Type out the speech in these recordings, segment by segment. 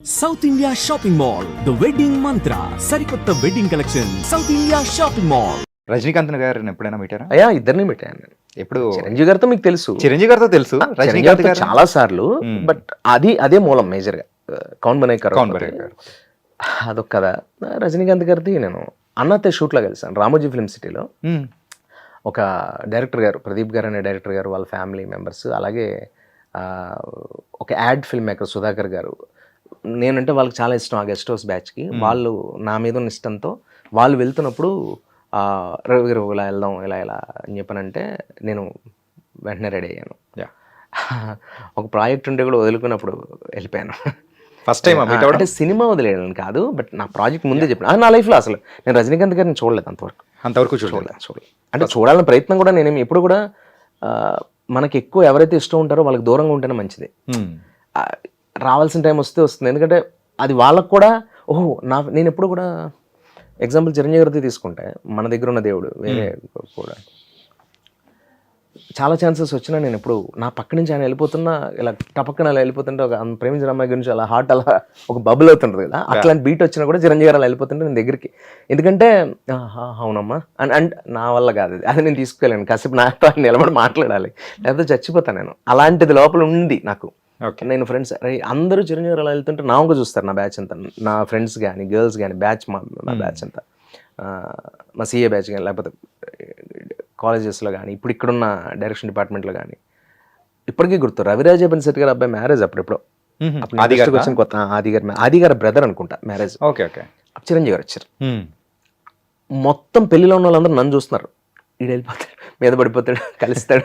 South India shopping mall the wedding మంత్ర సరికొత్త wedding collection south India shopping mall. Rajinikanth గారిని ఎప్పుడైనా మీటారా? అయ్యా ఇద్దరిని పెట్టాను నేను. ఎప్పుడు? చిరంజీవి గారితో మీకు తెలుసు, చిరంజీవి గారితో తెలుసు, రజనీకాంత్ గారు చాలా సార్లు. బట్ అదే మూలం మేజర్ గా కౌన్ బనే గారు అదొక కదా. రజనీకాంత్ గారిది నేను అన్నతే షూట్ లో కలిసాను రామోజీ ఫిల్మ్ సిటీలో. ఒక డైరెక్టర్ గారు, ప్రదీప్ గారు అనే డైరెక్టర్ గారు, వాళ్ళ ఫ్యామిలీ మెంబర్స్, అలాగే ఒక యాడ్ ఫిల్మ్ మేకర్ సుధాకర్ గారు. నేనంటే వాళ్ళకి చాలా ఇష్టం ఆ గెస్ట్ హౌస్ బ్యాచ్కి. వాళ్ళు నా మీద ఉన్న ఇష్టంతో వాళ్ళు వెళ్తున్నప్పుడు రవి గారు ఇలా వెళ్దాం ఇలా అని చెప్పానంటే నేను వెంటనే రెడీ అయ్యాను. ఒక ప్రాజెక్ట్ ఉంటే కూడా వదులుకున్నప్పుడు వెళ్ళిపోయాను. ఫస్ట్ టైం అంటే సినిమా వదిలేయడం కాదు, బట్ నా ప్రాజెక్ట్ ముందే చెప్పిన. నా లైఫ్లో అసలు నేను రజనీకాంత్ గారిని చూడలేదు అంతవరకు చూడలేదు. అంటే చూడాలని ప్రయత్నం కూడా నేనేమి ఎప్పుడు కూడా, మనకి ఎక్కువ ఎవరైతే ఇష్టం ఉంటారో వాళ్ళకి దూరంగా ఉంటేనే మంచిది. రావాల్సిన టైం వస్తే వస్తుంది, ఎందుకంటే అది వాళ్ళకు కూడా ఓహో నేను ఎప్పుడు కూడా ఎగ్జాంపుల్ చిరంజీవి గారితో తీసుకుంటే మన దగ్గర ఉన్న దేవుడు వేరే కూడా చాలా ఛాన్సెస్ వచ్చినా నేను ఎప్పుడు నా పక్క నుంచి ఆయన వెళ్ళిపోతున్నా ఇలా టపక్కన అలా వెళ్ళిపోతుంటే ఒక ప్రేమించిన అమ్మాయి గురించి అలా హార్ట్ అలా ఒక బబుల్ అవుతుంటుంది కదా, అట్లాంటి బీట్ వచ్చినా కూడా చిరంజీవి గారు అలా వెళ్ళిపోతుంటే నేను దగ్గరికి, ఎందుకంటే అవునమ్మా అని నా వల్ల కాదు అది నేను తీసుకెళ్ళాను. కాసేపు నాతో నిలబడి మాట్లాడాలి, లేకపోతే చచ్చిపోతాను నేను. అలాంటిది లోపల ఉంది నాకు. నేను ఫ్రెండ్స్ అందరూ చిరంజీవి గారు అలా వెళ్తుంటే నా వంక చూస్తారు, నా బ్యాచ్ అంతా, నా ఫ్రెండ్స్ కానీ గర్ల్స్ కానీ బ్యాచ్, మా బ్యాచ్ అంతా, మా సీఏ బ్యాచ్ కానీ, లేకపోతే కాలేజెస్లో కానీ, ఇప్పుడు ఇక్కడున్న డైరెక్షన్ డిపార్ట్మెంట్లో కానీ. ఇప్పటికీ గుర్తు రవిరాజ బెన్సెట్ గారు అబ్బాయి మ్యారేజ్ అప్పుడెప్పుడు వచ్చిన కొత్త ఆది గారి బ్రదర్ అనుకుంటా మ్యారేజ్. చిరంజీవి గారు వచ్చారు. మొత్తం పెళ్లిలో ఉన్న వాళ్ళందరూ నన్ను చూస్తున్నారు, ఈడు వెళ్ళిపోతాడు, మీద పడిపోతాడు, కలిస్తాడు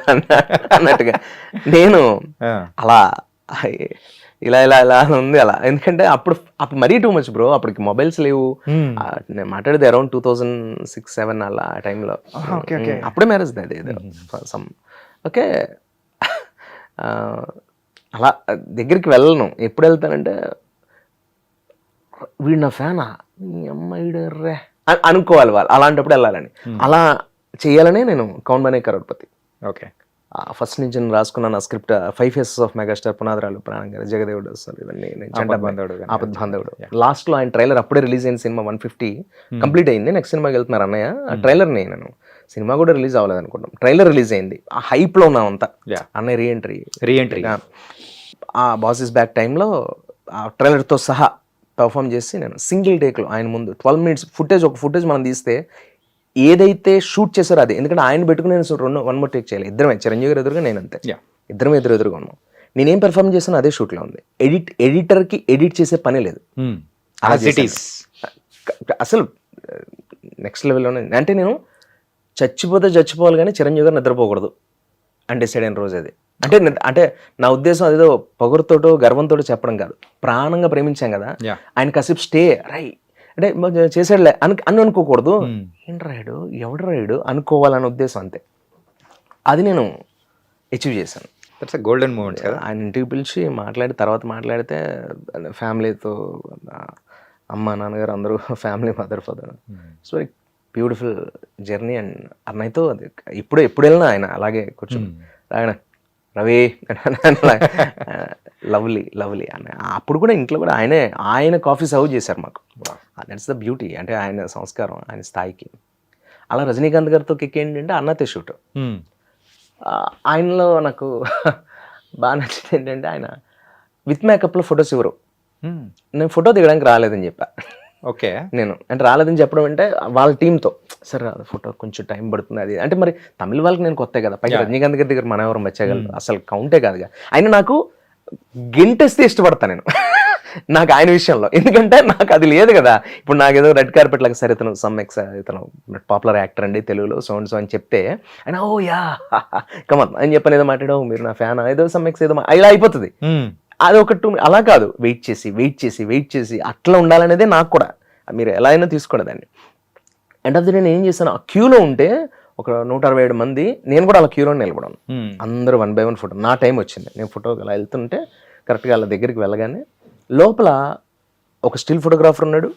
అన్నట్టుగా. నేను అలా ఇలా ఇలా ఇలా ఉంది అలా, ఎందుకంటే అప్పుడు మరీ టూ మచ్ బ్రో. అప్పటికి మొబైల్స్ లేవు. నేను మాట్లాడేది అరౌండ్ 2006-07 అలా ఆ టైంలో. అప్పుడే మ్యారేజ్ అది సమ్ ఓకే. అలా దగ్గరికి వెళ్ళను. ఎప్పుడు వెళ్తానంటే వీడు నా ఫ్యానా, అమ్మాయి రే అనుకోవాలి వాళ్ళు, అలాంటప్పుడు వెళ్ళాలని. అలా చేయాలనే నేను కౌన్ బనే కరోడ్పతి ఫస్ట్ నుంచి నేను రాసుకున్న నా స్క్రిప్ట్ 5 Faces ఆఫ్ మెగాస్టార్, పునాదరాలు, ప్రాణం గారు, జగదేవుడు వస్తారు, ఇవన్నీ ఆపద్ బాంధవుడు. లాస్ట్ లో ఆయన ట్రైలర్ అప్పుడే రిలీజ్ అయిన సినిమా 150 కంప్లీట్ అయింది. నెక్స్ట్ సినిమాకి వెళ్తున్నారు అన్నయ్య. ఆ ట్రైలర్ నేను సినిమా కూడా రిలీజ్ అవ్వలేదు అనుకుంటాం, ట్రైలర్ రిలీజ్ అయింది. ఆ హైప్ లో ఉన్నాం అంతా. అన్నయ్య రీఎంట్రీ ఆ బాస్ ఇస్ బ్యాక్ టైంలో ఆ ట్రైలర్తో సహా పర్ఫామ్ చేసి నేను సింగిల్ టేక్లో ఆయన ముందు 12 minutes ఒక ఫుటేజ్ మనం తీస్తే ఏదైతే షూట్ చేశారో అది, ఎందుకంటే ఆయన పెట్టుకుని నేను 1 more టేక్ చేయాలి. ఇద్దరమే, చిరంజీవి గారు ఎదురుగా నేను అంతే, ఇద్దరం ఎదురుగా ఉన్నాం. నేనేం పెర్ఫామ్ చేశాను అదే షూట్లో ఉంది. ఎడిటర్కి ఎడిట్ చేసే పని లేదు. అసలు నెక్స్ట్ లెవెల్లోనే. అంటే నేను చచ్చిపోవాలి కానీ చిరంజీవి గారు నిద్రపోకూడదు అని డిసైడ్ అయిన రోజు అది. అంటే నా ఉద్దేశం అదేదో పొగరుతోటో గర్వంతో చెప్పడం కాదు, ప్రాణంగా ప్రేమించాం కదా ఆయన, కాసేపు స్టే అంటే చేసాడులే అని అనుకోకూడదు. ఏంటి రాయుడు, ఎవడు రాయుడు అనుకోవాలనే ఉద్దేశం అంతే. అది నేను అచీవ్ చేశాను. Golden moment. ఆయన ఇంటికి పిలిచి మాట్లాడితే ఫ్యామిలీతో, అమ్మ నాన్నగారు అందరూ, family, mother father. So beautiful journey. And అన్నయ్యతో అది ఎప్పుడు వెళ్ళినా ఆయన అలాగే కూర్చొని ఆయన రవి లవ్లీ అన్న. అప్పుడు కూడా ఇంట్లో కూడా ఆయన కాఫీ సర్వ్ చేశారు మాకు. That's the beauty. అంటే ఆయన సంస్కారం, ఆయన స్థాయికి. అలా రజనీకాంత్ గారితో కిక్ ఏంటంటే అన్నతే షూట్. ఆయనలో నాకు బాగా నచ్చింది ఏంటంటే ఆయన విత్ మేకప్లో ఫొటోస్ ఇవ్వరు. నేను ఫోటో దిగడానికి రాలేదని చెప్పా. నేను అంటే రాలేదని చెప్పడం అంటే వాళ్ళ టీంతో సరే ఫోటో కొంచెం టైం పడుతుంది అది. అంటే మరి తమిళ వాళ్ళకి నేను కొత్త కదా, పైగా రజనీకాంత్ గారి దగ్గర మనం ఎవరు మెచ్చగలరు, అసలు కౌంటే కాదుగా. ఆయన నాకు గెంటేస్తే ఇష్టపడతాను నేను నాకు ఆయన విషయంలో, ఎందుకంటే నాకు అది లేదు కదా. ఇప్పుడు నాకు ఏదో రెడ్ కార్పెట్ లాగా సరే ఇతను పాపులర్ యాక్టర్ అండి తెలుగులో సో అని చెప్తే ఆయన ఓ యా కమన్ అని చెప్పని ఏదో మాట్లాడవు, మీరు నా ఫ్యాన్ ఏదో సమ్మెక్స్ ఏదో ఇలా అయిపోతుంది. అది ఒకటి అలా కాదు, వెయిట్ చేసి అట్లా ఉండాలనేదే నాకు కూడా. మీరు ఎలా అయినా తీసుకోండి దాన్ని. అండ్ అది నేను ఏం చేశాను, ఆ క్యూలో ఉంటే ఒక 167 మంది, నేను కూడా అలా క్యూలో నిలబడాను. అందరూ 1 by 1 ఫోటో. నా టైం వచ్చింది, నేను ఫోటోకి అలా వెళ్తుంటే కరెక్ట్గా అలా దగ్గరికి వెళ్ళగానే లోపల ఒక స్టిల్ ఫోటోగ్రాఫర్ ఉన్నాడు.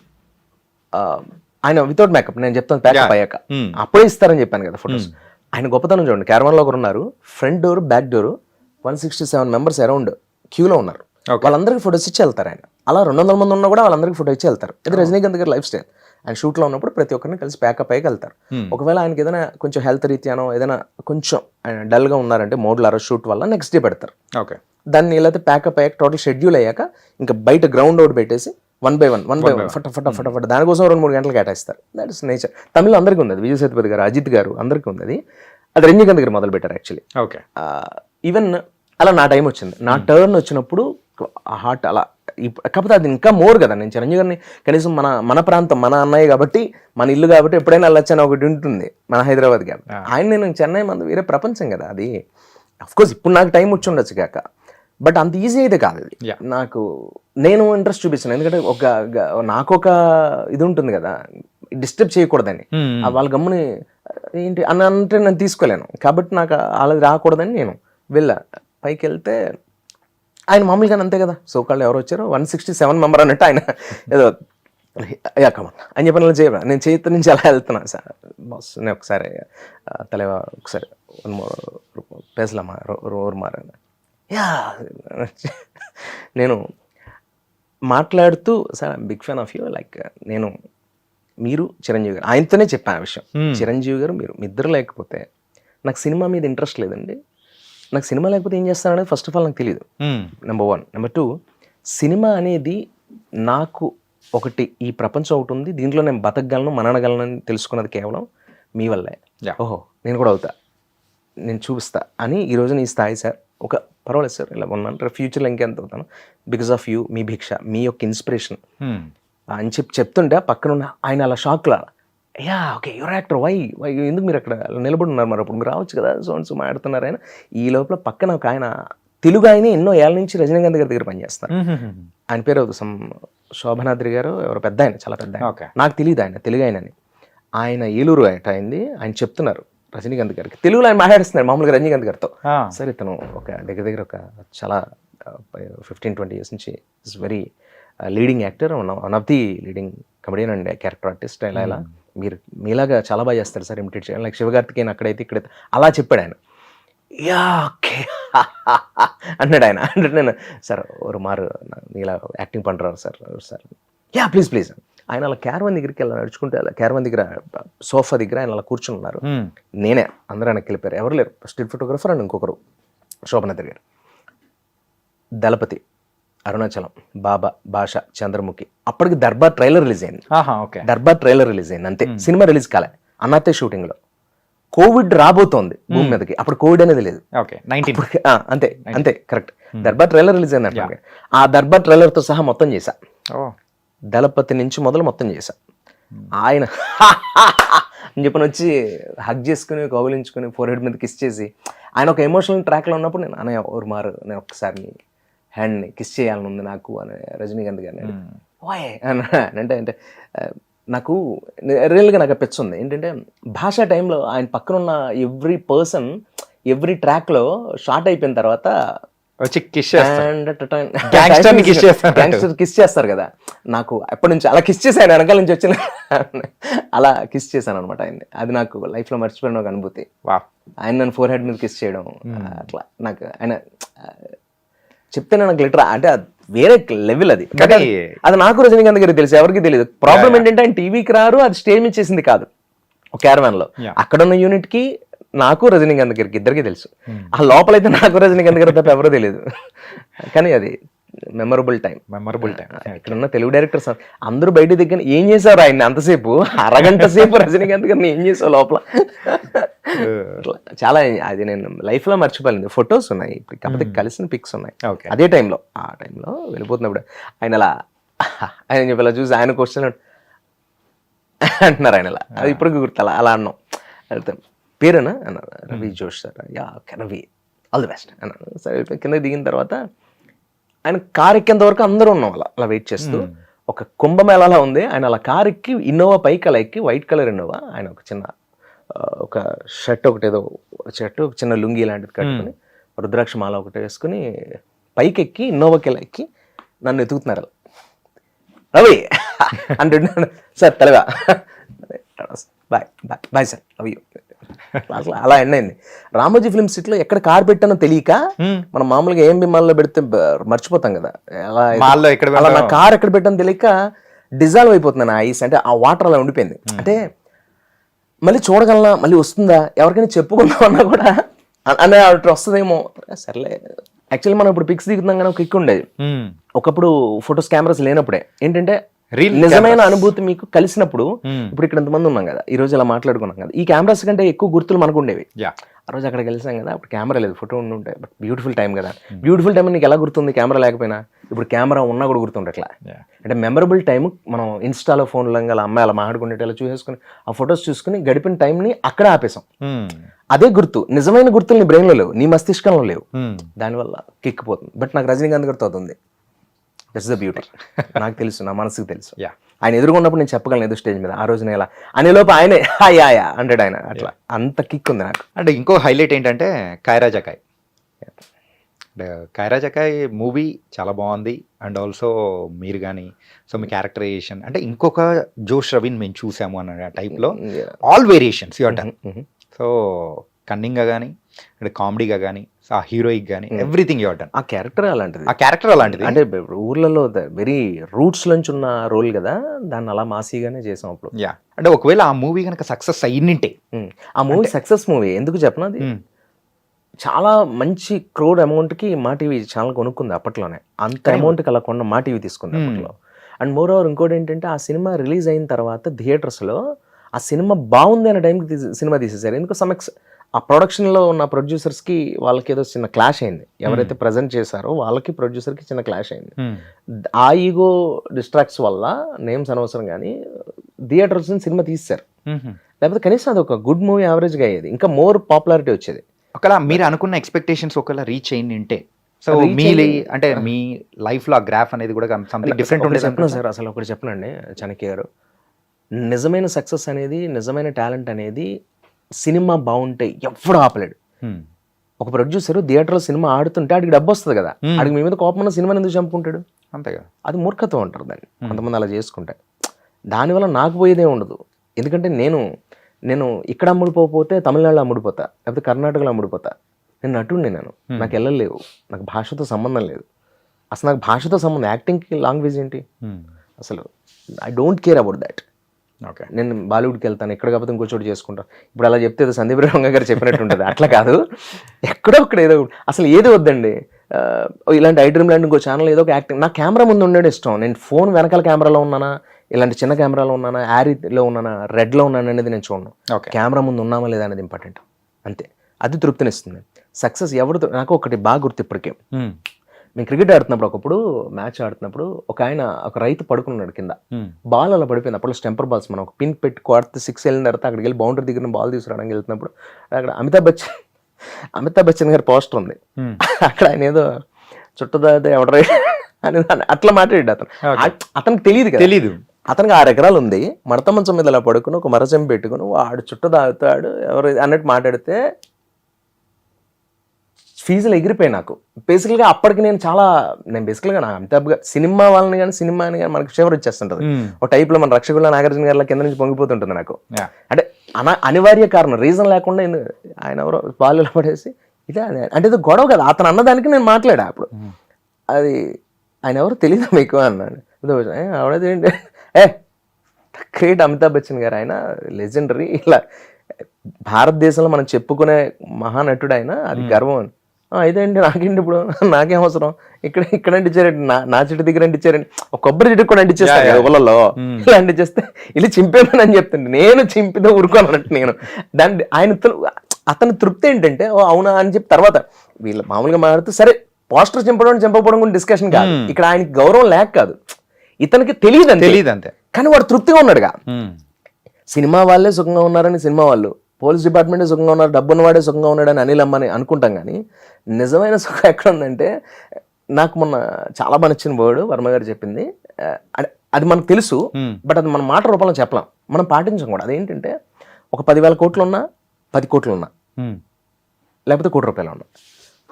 ఆయన వితౌట్ మేకప్, నేను చెప్తాను ప్యాకప్ అయ్యాక అప్పుడే ఇస్తారని చెప్పాను కదా ఫొటోస్. ఆయన గొప్పతనం చూడండి, క్యారవాన్లో ఒకరు ఉన్నారు, front door back door 167 members around క్యూలో ఉన్నారు. వాళ్ళందరికీ ఫొటోస్ ఇచ్చి వెళ్తారు ఆయన. అలా 200 మంది ఉన్నా కూడా వాళ్ళందరికీ ఫోటో ఇచ్చి వెళ్తారు. ఇది రజనీకాంత్ గారి లైఫ్ స్టైల్. ఆయన షూట్లో ఉన్నప్పుడు ప్రతి ఒక్కరిని కలిసి ప్యాకప్ అయ్యి వెళ్తారు. ఒకవేళ ఆయనకి ఏదైనా కొంచెం హెల్త్ రీత్యానో ఏదైనా కొంచెం ఆయన డల్గా ఉన్నారంటే మోడ్లారో షూట్ వల్ల నెక్స్ట్ డే పెడతారు. ఓకే, దాన్ని ఇలా ప్యాకప్ అయ్యాక టోటల్ షెడ్యూల్ అయ్యాక ఇంకా బయట గ్రౌండ్ అవుట్ పెట్టేసి వన్ బై వన్ ఫట దానికోసం 2-3 గంటలు కేటాయిస్తారు. That is nature. తమిళ అందరికీ ఉంది అది, విజయ్ సేతుపతి గారు, అజిత్ గారు అందరికీ ఉంది అది. అది రజనీకాంత్ గారు మొదలు పెట్టారు యాక్చువల్లీ. ఓకే, ఈవెన్ అలా నా టైం వచ్చింది, నా టర్న్ వచ్చినప్పుడు హార్ట్ అలా. కాకపోతే అది ఇంకా మోర్ కదా, నేను చిరంజీవి గారిని కనీసం మన ప్రాంతం, మన అన్నయ్య కాబట్టి, మన ఇల్లు కాబట్టి ఎప్పుడైనా వెళ్ళొచ్చని ఒకటి ఉంటుంది, మన హైదరాబాద్ కాబట్టి. ఆయన నేను చెన్నై మంది వేరే ప్రపంచం కదా అది. అఫ్కోర్స్ ఇప్పుడు నాకు టైం వచ్చి ఉండొచ్చు కాక, బట్ అంత ఈజీ అయితే కాదు అది. నాకు నేను ఇంట్రెస్ట్ చూపిస్తాను, ఎందుకంటే నాకు ఒక ఇది ఉంటుంది కదా, డిస్టర్బ్ చేయకూడదని. వాళ్ళ గమ్ముని ఏంటి అని అంటే నేను తీసుకోలేను, కాబట్టి నాకు వాళ్ళది రాకూడదని నేను వెళ్ళా. పైకి వెళ్తే ఆయన మామూలుగా అంతే కదా, సోకాళ్ళు ఎవరు వచ్చారో 167 మెంబర్ అన్నట్టు ఆయన ఏదో కమన్ అని చెప్పిన చేయరా, నేను చేతి నుంచి అలా వెళ్తున్నాను సార్ బాస్, నేను ఒకసారి తలేవా ఒకసారి పేసలమ్మా రోర్ మారాను. యా నేను మాట్లాడుతూ sir big fan of you, like నేను మీరు చిరంజీవి గారు, ఆయనతోనే చెప్పాను ఆ విషయం. చిరంజీవి గారు మీరు మీ ఇద్దరు లేకపోతే నాకు సినిమా మీద ఇంట్రెస్ట్ లేదండి, నాకు సినిమా లేకపోతే ఏం చేస్తాననేది ఫస్ట్ ఆఫ్ ఆల్ నాకు తెలియదు, నెంబర్ 1. నెంబర్ 2, సినిమా అనేది నాకు ఒకటి, ఈ ప్రపంచం ఒకటి ఉంది, దీంట్లో నేను బతకగలను మనగలను అని తెలుసుకున్నది కేవలం మీ వల్లే. ఓహో నేను కూడా అవుతా, నేను చూపిస్తా అని ఈరోజు నీ స్థాయి సార్. ఒక పర్వాలేదు సార్ ఇలా ఉన్నాను, ఫ్యూచర్లో ఇంకెంత అవుతాను బికాస్ ఆఫ్ యూ, మీ భిక్ష, మీ యొక్క ఇన్స్పిరేషన్ అని చెప్తుంటే పక్కన ఆయన అలా షాక్లా, yeah okay your actor, why ఎందుకు మీరు అక్కడ నిలబడి ఉన్నారు, మరి అప్పుడు మీరు రావచ్చు కదా, సో మాట్లాడుతున్నారు ఆయన. ఈ లోపల పక్కన ఒక ఆయన తెలుగు ఆయన ఎన్నో ఏళ్ళ నుంచి రజనీకాంత్ గారి దగ్గర పనిచేస్తారు. ఆయన పేరు శోభనాద్రి గారు ఎవరు, పెద్ద ఆయన, చాలా పెద్ద ఆయన, నాకు తెలియదు ఆయన తెలుగు ఆయనని. ఆయన ఏలూరు అయింది, ఆయన చెప్తున్నారు రజనీకాంత్ గారికి తెలుగులో ఆయన మాట్లాడుస్తున్నారు మామూలుగా రజనీకాంత్ గారితో. సరే ఇతను ఒక దగ్గర ఒక చాలా 15-20 years నుంచి is very leading actor, one of the leading comedian and character artist. ఇలా మీరు మీలాగా చాలా బాగా చేస్తారు సార్ ఇమిటేట్ చేయాలి, లైక్ శివకార్తికేయన్ అక్కడైతే ఇక్కడైతే అలా చెప్పాడు ఆయన. యా ఓకే అన్నాడు ఆయన. అంటే నేను సార్ ఒక మారు ఇలా యాక్టింగ్ పండురారు sir, sir yeah please please. ఆయన అలా క్యారవాన్ దగ్గరికి వెళ్ళి నడుచుకుంటే, అలా క్యారవాన్ దగ్గర సోఫా దగ్గర ఆయన అలా కూర్చుని ఉన్నారు. నేనే, అందరూ ఆయనకి వెళ్ళిపోయారు, ఎవరు లేరు, స్టిల్ ఫోటోగ్రఫర్ అండ్ ఇంకొకరు శోభనాద్రి గారు, దళపతి, అరుణాచలం, బాబా, భాష, చంద్రముఖి. అప్పటికి దర్బార్ ట్రైలర్ రిలీజ్ అయింది. దర్బార్ ట్రైలర్ రిలీజ్ అయింది అంతే, సినిమా రిలీజ్ కాలే. అన్నతే షూటింగ్ లో కోవిడ్ రాబోతోంది భూమి మీదకి, అప్పుడు కోవిడ్ అనేది లేదు. అంతే అంతే కరెక్ట్. దర్బార్ ట్రైలర్ రిలీజ్ అయింది అంటే ఆ దర్బార్ ట్రైలర్ తో సహా మొత్తం చేశా, దళపతి నుంచి మొదలు మొత్తం చేశా. ఆయన అని చెప్పని వచ్చి హగ్ చేసుకుని కౌగిలించుకుని ఫోర్హెడ్ మీద కిస్ చేసి, ఆయన ఒక ఎమోషనల్ ట్రాక్ లో ఉన్నప్పుడు నేను అనే ఎవరు మారు, నేను ఒకసారి హ్యాండ్ని కిస్ చేయాలని ఉంది నాకు అని రజనీకాంత్ గారిని వాయ్ అంటే నాకు రియల్గా నాకు పెచ్చుంది ఏంటంటే, భాషా టైంలో ఆయన పక్కన ఉన్న ఎవ్రీ పర్సన్ ఎవ్రీ ట్రాక్లో షార్ట్ అయిపోయిన తర్వాత వచ్చి కిస్ చేస్తారు కదా, నాకు ఎప్పటి నుంచి అలా కిస్ చేశాను, వెనకాల నుంచి వచ్చిన అలా కిస్ చేశాను అనమాట ఆయన్ని. అది నాకు లైఫ్లో మర్చిపోయిన ఒక అనుభూతి. ఆయన నన్ను ఫోర్ హెడ్ మీద కిస్ చేయడం అట్లా నాకు ఆయన చెప్తే నాకు లిటర్ అంటే వేరే లెవెల్ అది. అది నాకు రజనీకాంత్ గారికి తెలుసు, ఎవరికి తెలియదు. ప్రాబ్లం ఏంటంటే ఆయన టీవీకి రారు, అది స్టేజ్ మీద చేసింది కాదు, ఒక క్యారవాన్ లో. అక్కడ ఉన్న యూనిట్ కి నాకు రజనీకాంత్ గారికి ఇద్దరికి తెలుసు, ఆ లోపలైతే నాకు రజనీకాంత్ గారి తప్ప ఎవరో తెలియదు. కానీ అది మెమరబుల్ టైం. ఇక్కడ ఉన్న తెలుగు డైరెక్టర్స్ అందరూ బయట దగ్గర ఏం చేశారు ఆయన్ని అంతసేపు, అరగంట సేపు రజనీకాంత్ గారిని ఏం చేసావు లోపల. చాలా అది నేను లైఫ్ లో మర్చిపోలేదు. ఫొటోస్ ఉన్నాయి ఇప్పుడు, కాకపోతే కలిసిన పిక్స్ ఉన్నాయి. అదే టైంలో, ఆ టైంలో వెళ్ళిపోతున్నప్పుడు ఆయన అలా ఆయన చెప్పి అలా చూసి ఆయన క్వశ్చన్ అంటున్నారు ఆయన అలా, అది ఇప్పటికి గుర్తు అలా అన్నాం. వెళ్తే పేరేనా అన్నారు, రవి జోష్ sir. Yeah Ravi, all the best అన్నారు. సరే కింద దిగిన తర్వాత ఆయన కార్ ఎక్కేంత వరకు అందరూ ఉన్నాం అలా వెయిట్ చేస్తూ. ఒక కుంభమేళాలా ఉంది, ఆయన అలా కార్ ఎక్కి ఇన్నోవా పైకి అలా ఎక్కి, వైట్ కలర్ ఇన్నోవా, ఆయన ఒక చిన్న ఒక షర్ట్ ఒకటి ఏదో షర్ట్ ఒక చిన్న లుంగి లాంటిది కట్టుకుని, రుద్రాక్ష మాల ఒకటి వేసుకుని పైకి ఎక్కి ఇన్నోవాకి ఇలా ఎక్కి నన్ను ఎతుకుతున్నారు. రవి అంటే సార్ తెలగా bye bye bye sir, love you. అసలు అలా ఎండ్ అయింది. రామోజీ ఫిల్మ్ సిటీలో ఎక్కడ కార్ పెట్టానో తెలియక మనం మామూలుగా ఏం బిమ్మాల్లో పెడితే మర్చిపోతాం కదా, ఎలా మాల్లో ఎక్కడ అలా నా కార్ ఎక్కడ పెట్టానో తెలియక డిజాల్వ్ అయిపోతుంది నా ఐస్, అంటే ఆ వాటర్ అలా ఉండిపోయింది. అంటే మళ్ళీ చూడగలనా, మళ్ళీ వస్తుందా, ఎవరికైనా చెప్పుకుందాం అన్నా కూడా అనే అటు వస్తుందేమో, సర్లే. యాక్చువల్లీ మనం ఇప్పుడు పిక్స్ దిగుతున్నాం కానీ ఒక కిక్ ఉండేది ఒకప్పుడు, ఫొటోస్ కెమెరాస్ లేనప్పుడే. ఏంటంటే నిజమైన అనుభూతి మీకు కలిసినప్పుడు, ఇప్పుడు ఇక్కడ ఎంతమంది ఉన్నాం కదా, ఈ రోజు ఇలా మాట్లాడుకున్నాం కదా, ఈ కెమెరాస్ కంటే ఎక్కువ గుర్తులు మనకు ఉండేవి. ఆ రోజు అక్కడ కలిసాం కదా, అప్పుడు కెమెరా లేదు, ఫోటో ఉంటాయి, బట్ బ్యూటిఫుల్ టైం కదా. బ్యూటిఫుల్ టైం నీకు ఎలా గుర్తుంది కెమెరా లేకపోయినా? ఇప్పుడు కెమెరా ఉన్నా కూడా గుర్తుండట్లా. అంటే మెమరబుల్ టైం మనం ఇన్స్టాలో ఫోన్లో అలా అమ్మాయి అలా మాట్లాడుకునేటి అలా చూసేసుకుని ఆ ఫొటోస్ చూసుకుని గడిపిన టైంని అక్కడే ఆపేసాం. అదే గుర్తు, నిజమైన గుర్తులు నీ బ్రెయిన్లో లేవు, నీ మస్తిష్కంలో లేవు, దానివల్ల కిక్కిపోతుంది. బట్ నాకు రజనీకాంత్ గారితో అవుతుంది. That's the beauty. నాకు తెలుసు, నా మనసుకు తెలుసు. ఆయన ఎదుర్కొన్నప్పుడు నేను చెప్పగలను ఏదో స్టేజ్ మీద, ఆ రోజు నేను ఎలా అనేలోపు ఆయనే యా అంటాడు ఆయన. అట్లా అంత కిక్ ఉంది నాకు. అంటే ఇంకో హైలైట్ ఏంటంటే ఖైరా జకాయ్. ఖైరా జకాయ్ మూవీ చాలా బాగుంది. అండ్ ఆల్సో మీరు కానీ సో మీ క్యారెక్టరైజేషన్ అంటే ఇంకొక జోష్ రవిని మేము చూసాము అన్న టైప్లో all variations you done. So కన్నింగ్గా కానీ అంటే కామెడీగా కానీ ఆ హీరోయిక్ కానీ ఎవ్రీథింగ్ యూ డన్. ఆ క్యారెక్టర్ అలాంటిది, ఆ క్యారెక్టర్ అలాంటిది. అంటే ఊర్లలో వెరీ రూట్స్ నుంచి ఉన్న రోల్ కదా, దాన్ని అలా మాసీగానే చేసాం అప్పుడు. యా, అంటే ఒకవేళ ఆ మూవీ కనుక సక్సెస్ అయ్యింటే, ఆ మూవీ సక్సెస్ మూవీ ఎందుకు చెప్పను, అది చాలా మంచి క్రోడ్ అమౌంట్కి మా టీవీ ఛానల్ కొనుక్కుంది అప్పట్లోనే. అంత అమౌంట్కి అలా కొన్న మా టీవీ తీసుకుంది అప్పట్లో. అండ్ మోర్ ఓవర్ ఇంకోటి ఏంటంటే, ఆ సినిమా రిలీజ్ అయిన తర్వాత థియేటర్స్లో ఆ సినిమా బాగుంది అనే టైంకి సినిమా తీసేశారు. ఎందుకు ఆ ప్రొడక్షన్లో ఉన్న ప్రొడ్యూసర్స్కి వాళ్ళకి ఏదో చిన్న క్లాష్ అయింది. ఎవరైతే ప్రజెంట్ చేశారో వాళ్ళకి ప్రొడ్యూసర్కి చిన్న క్లాష్ అయింది. ఆ ఈగో డిస్ట్రాక్ట్స్ వల్ల, నేమ్స్ అనవసరం కానీ, థియేటర్స్ సినిమా తీశారు. లేకపోతే కనీసం అది ఒక గుడ్ మూవీ యావరేజ్గా అయ్యేది, ఇంకా మోర్ పాపులారిటీ వచ్చేది. ఒకవేళ మీరు అనుకున్న ఎక్స్పెక్టేషన్స్ ఒకవేళ రీచ్ అయ్యింటే, సో మీ అంటే మీ లైఫ్లో ఆ గ్రాఫ్ అనేది కూడా సంథింగ్ డిఫరెంట్ ఉండేది. చెప్పను సార్, అసలు ఒకటి చెప్పనండి చాణక్య గారు, నిజమైన సక్సెస్ అనేది, నిజమైన టాలెంట్ అనేది సినిమా బాగుంటే ఎవ్వడు ఆపలేడు. ఒక ప్రొడ్యూసర్ థియేటర్లో సినిమా ఆడుతుంటే ఆడికి డబ్బు వస్తుంది కదా, ఆడికి మీ మీద కోపం ఉన్న సినిమాని ఎందుకు చంపుకుంటాడు? అంతేగా, అది మూర్ఖత్వం అంటారు దాన్ని కొంతమంది అలా చేసుకుంటే. దానివల్ల నాకు పోయేదే ఉండదు. ఎందుకంటే నేను ఇక్కడ అమ్ముడిపోతే తమిళనాడులో అమ్ముడిపోతా, లేకపోతే కర్ణాటకలో అమ్ముడిపోతా. నేను నటుడిని, నాకు వెళ్ళలేవు, నాకు భాషతో సంబంధం లేదు. అసలు నాకు భాషతో సంబంధం, యాక్టింగ్కి లాంగ్వేజ్ ఏంటి అసలు, I don't care about that. Okay, నేను బాలీవుడ్కి వెళ్తాను, ఎక్కడ కాకపోతే ఇంకో చోటు చేసుకుంటాను. ఇప్పుడు అలా చెప్తే సందీప్ రంగ గారు చెప్పినట్టు ఉంటుంది, అట్లా కాదు. ఎక్కడో ఒకటి ఏదో అసలు ఏది వద్దండి. ఇలాంటి ఐడ్రీమ్ ల్యాండ్ ఇంకో ఛానల్ ఏదో ఒక యాక్టింగ్, నాకు కెమెరా ముందు ఉండేది ఇష్టం. నేను ఫోన్ వెనకాల కెమెరాలో ఉన్నానా, ఇలాంటి చిన్న కెమెరాలో ఉన్నానా, యారీలో ఉన్నానా, రెడ్లో ఉన్నాను అనేది నేను చూడను. కెమెరా ముందు ఉన్నామా లేదా అనేది ఇంపార్టెంట్. అంతే, అది తృప్తినిస్తుంది. సక్సెస్ ఎవరితో, నాకు ఒకటి బాగా గుర్తు ఇప్పటికే. మేము క్రికెట్ ఆడుతున్నప్పుడు, ఒకప్పుడు మ్యాచ్ ఆడుతున్నప్పుడు ఒక రైతు పడుకున్నాడు కింద, బాల్ అలా పడిపోయింది. అప్పుడు స్టెంపర్ బాల్స్, మనం ఒక పిన్ పెట్టి కొడితే 6 వెళ్ళిన తర్వాత అక్కడికి వెళ్ళి బౌండరీ దగ్గర బాల్ తీసుకురావడానికి వెళ్తున్నప్పుడు అక్కడ అమితాబ్ బచ్చన్ గారి పోస్టర్ ఉంది. అక్కడ ఆయన ఏదో చుట్టదా ఎవడరా అని అట్లా మాట్లాడాడు. అతనికి తెలియదు, అతనికి 6 ఎకరాలు ఉంది, మడత మంచం మీద అలా పడుకుని ఒక మరచెంపు పెట్టుకుని వాడు చుట్ట తాగుతాడు ఎవరు అన్నట్టు మాట్లాడితే ఫీజులు ఎగిరిపోయాయి నాకు. బేసికల్గా అప్పటికి నేను బేసికల్గా నా అమితాబ్ గారు సినిమా వాళ్ళని కానీ సినిమాని కానీ మనకి ఫేవర్ వచ్చేస్తుంటుంది. ఒక టైప్లో మన రక్షకుల్లా నాగార్జున గారి కింద నుంచి పొంగిపోతుంటుంది నాకు. అంటే అనివార్య కారణం, రీజన్ లేకుండా ఆయన ఎవరో బాల్లో పడేసి ఇదే అంటే ఏదో గొడవ కదా, అతను అన్నదానికి నేను మాట్లాడా. అప్పుడు అది ఆయన ఎవరో తెలియదు మీకు అన్నాడు. ఆవిడేంటి గ్రేట్ అమితాబ్ బచ్చన్ గారు, ఆయన లెజెండరీ, ఇలా భారతదేశంలో మనం చెప్పుకునే మహానటుడు ఆయన, అది గర్వం. ఇదేంటి నాకేంటి ఇప్పుడు, నాకేం అవసరం, ఇక్కడ అంటించారండి, నా చెట్టు దగ్గర అంటించారండి, ఒక కొబ్బరి చెట్టు కూడా అంటించేస్తాను ఊళ్ళలో, ఇలా అంటించేస్తే ఇలా చింపేమని అని చెప్తాను. నేను చింపితే ఊరుకోనట్టు నేను దాన్ని అతని తృప్తి ఏంటంటే అవునా అని చెప్పి తర్వాత వీళ్ళు మామూలుగా మాట్లాడుతూ సరే పోస్టర్ చింపకపోవడం కూడా డిస్కషన్ కాదు ఇక్కడ. ఆయనకి గౌరవం లేక కాదు, ఇతనికి తెలియదు అంతే. కానీ వాడు తృప్తిగా ఉన్నాడుగా. సినిమా వాళ్ళే సుఖంగా ఉన్నారని సినిమా వాళ్ళు, పోలీస్ డిపార్ట్మెంటే సుఖంగా ఉన్నారు, డబ్బున్నవాడే సుఖంగా ఉన్నాడని అనిల్ అమ్మని అనుకుంటాం. కానీ నిజమైన సుఖం ఎక్కడ ఉందంటే, నాకు మొన్న చాలా బాగా నచ్చిన వర్డ్ వర్మ గారు చెప్పింది. అది మనకు తెలుసు, బట్ అది మన మాట రూపంలో చెప్పలేం, మనం పాటించం కూడా. అదేంటంటే, ఒక 10,000 కోట్లు ఉన్నా, 10 కోట్లు ఉన్నా, లేకపోతే ₹1 కోటి ఉన్నా,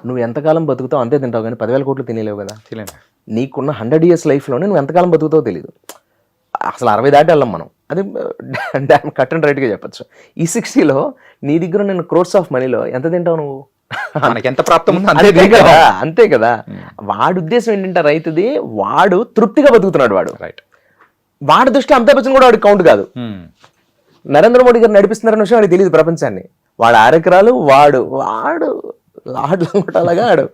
నువ్వు ఎంతకాలం బతుకుతావు అంతే తింటావు, కానీ 10,000 కోట్లు తినేలేవు కదా. నీకున్న 100 years లైఫ్లోనే నువ్వు ఎంతకాలం బతుకుతావో తెలియదు. అసలు 60 దాటి వెళ్ళాం మనం. అది కట్ అండ్ రైట్గా చెప్పచ్చు. ఈ 60లో నీ దగ్గర నేను క్రోర్స్ ఆఫ్ మనీలో ఎంత తింటావు నువ్వు? మనకి ఎంత ప్రాప్తం ఉందో అంతే కదా, అంతే కదా. వాడి ఉద్దేశం ఏంటంటే రైతుది, వాడు తృప్తిగా బతుకుతున్నాడు. వాడు రైట్, వాడి దృష్టిలో అమితాబ్ బచ్చన్ కూడా వాడికి కౌంట్ కాదు. నరేంద్ర మోడీ గారు నడిపిస్తున్నారన్న విషయం వాడికి తెలియదు ప్రపంచాన్ని. వాడు 6 ఎకరాలు వాడు అలాగా ఆడు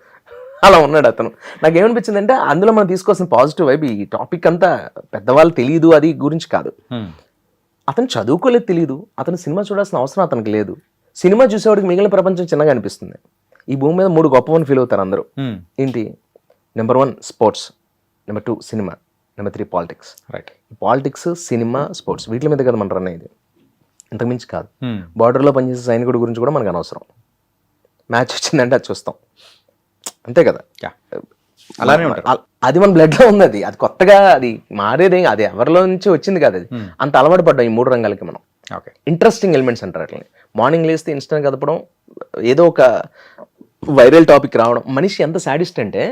అలా ఉన్నాడు అతను. నాకేమనిపించింది అంటే అందులో మనం తీసుకోవాల్సిన పాజిటివ్ వైబ్, ఈ టాపిక్ అంతా పెద్దవాళ్ళు తెలియదు అది గురించి కాదు. అతను చదువుకోలేదు, తెలియదు, అతను సినిమా చూడాల్సిన అవసరం అతనికి లేదు. సినిమా చూసేవాడికి మిగిలిన ప్రపంచం చిన్నగా అనిపిస్తుంది. ఈ భూమి మీద 3 గొప్పవని ఫీల్ అవుతారు అందరూ. ఏంటి? Number 1 sports, number 2 cinema, number 3 politics. Right, politics, cinema, sports వీటి మీద కదా మన రన్ అయ్యేది, ఇంతకుమించి కాదు. బార్డర్లో పనిచేసే సైనికుడి గురించి కూడా మనకు అనవసరం. మ్యాచ్ వచ్చిందంటే అది చూస్తాం, అంతే కదా. అలానే ఉంటారు. అది మన బ్లడ్ లో ఉంది. అది కొత్తగా అది మారేదే, అది ఎవరిలో నుంచి వచ్చింది కాదు. అది అంత అలవాటు పడ్డాం ఈ 3 రంగాలకి మనం. ఓకే, ఇంట్రెస్టింగ్ ఎలిమెంట్స్ అంటారు అట్లా. మార్నింగ్ లేస్తే ఇన్స్టెంట్ కదపడం, ఏదో ఒక వైరల్ టాపిక్ రావడం. మనిషి ఎంత సాడిస్ట్ అంటే